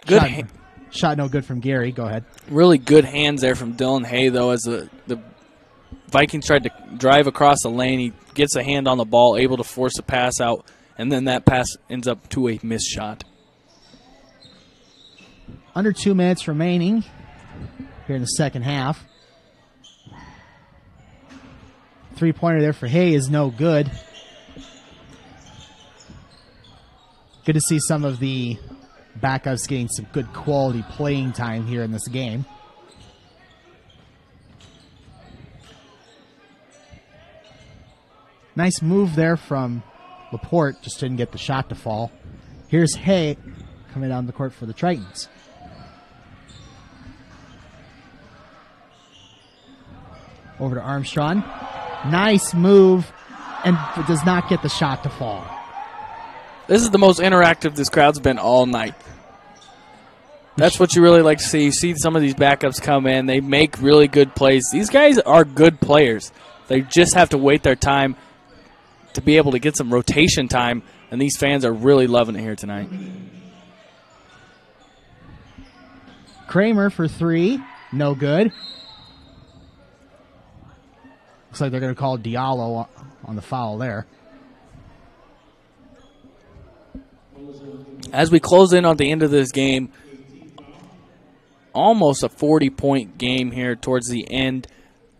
Good shot no good from Gary. Go ahead. Really good hands there from Dylan Hay, though, as the Vikings tried to drive across the lane. He gets a hand on the ball, able to force a pass out, and then that pass ends up to a missed shot. Under 2 minutes remaining here in the second half. Three-pointer there for Hay is no good. Good to see some of the backups getting some good quality playing time here in this game. Nice move there from Laporte, just didn't get the shot to fall. Here's Hay coming down the court for the Tritons. Over to Armstrong. Nice move, and does not get the shot to fall. This is the most interactive this crowd's been all night. That's what you really like to see. You see some of these backups come in. They make really good plays. These guys are good players. They just have to wait their time to be able to get some rotation time, and these fans are really loving it here tonight. Kramer for three. No good. Looks like they're going to call Diallo on the foul there. As we close in on the end of this game, almost a 40-point game here towards the end.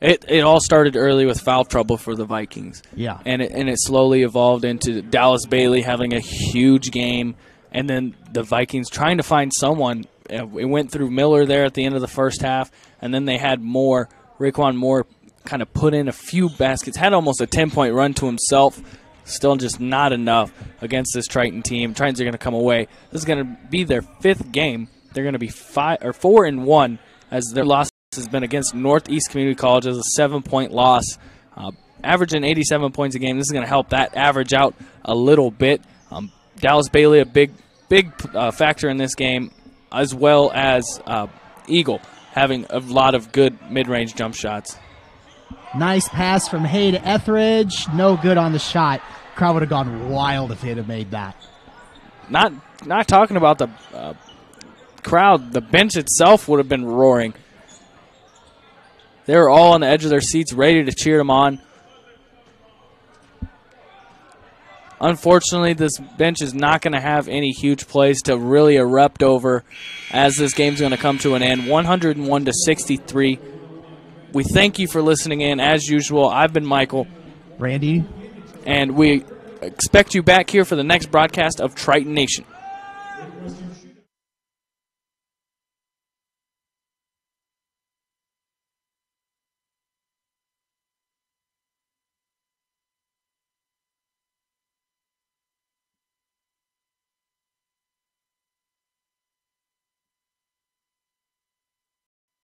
It all started early with foul trouble for the Vikings. Yeah. And it slowly evolved into Dallas Bailey having a huge game, and then the Vikings trying to find someone. It went through Miller there at the end of the first half, and then they had Raekwon Moore kind of put in a few baskets, had almost a 10-point run to himself. Still just not enough against this Triton team. Tritons are going to come away. This is going to be their 5th game. They're going to be 4-1 as their loss has been against Northeast Community College as a 7-point loss. Averaging 87 points a game. This is going to help that average out a little bit. Dallas Bailey, a big factor in this game, as well as Eagle having a lot of good mid-range jump shots. Nice pass from Hay to Etheridge. No good on the shot. Crowd would have gone wild if they'd have made that. Not talking about the crowd. The bench itself would have been roaring. They were all on the edge of their seats ready to cheer them on. Unfortunately, this bench is not going to have any huge plays to really erupt over as this game's going to come to an end. 101-63. We thank you for listening in. As usual, I've been Michael. Randy. And we expect you back here for the next broadcast of Triton Nation.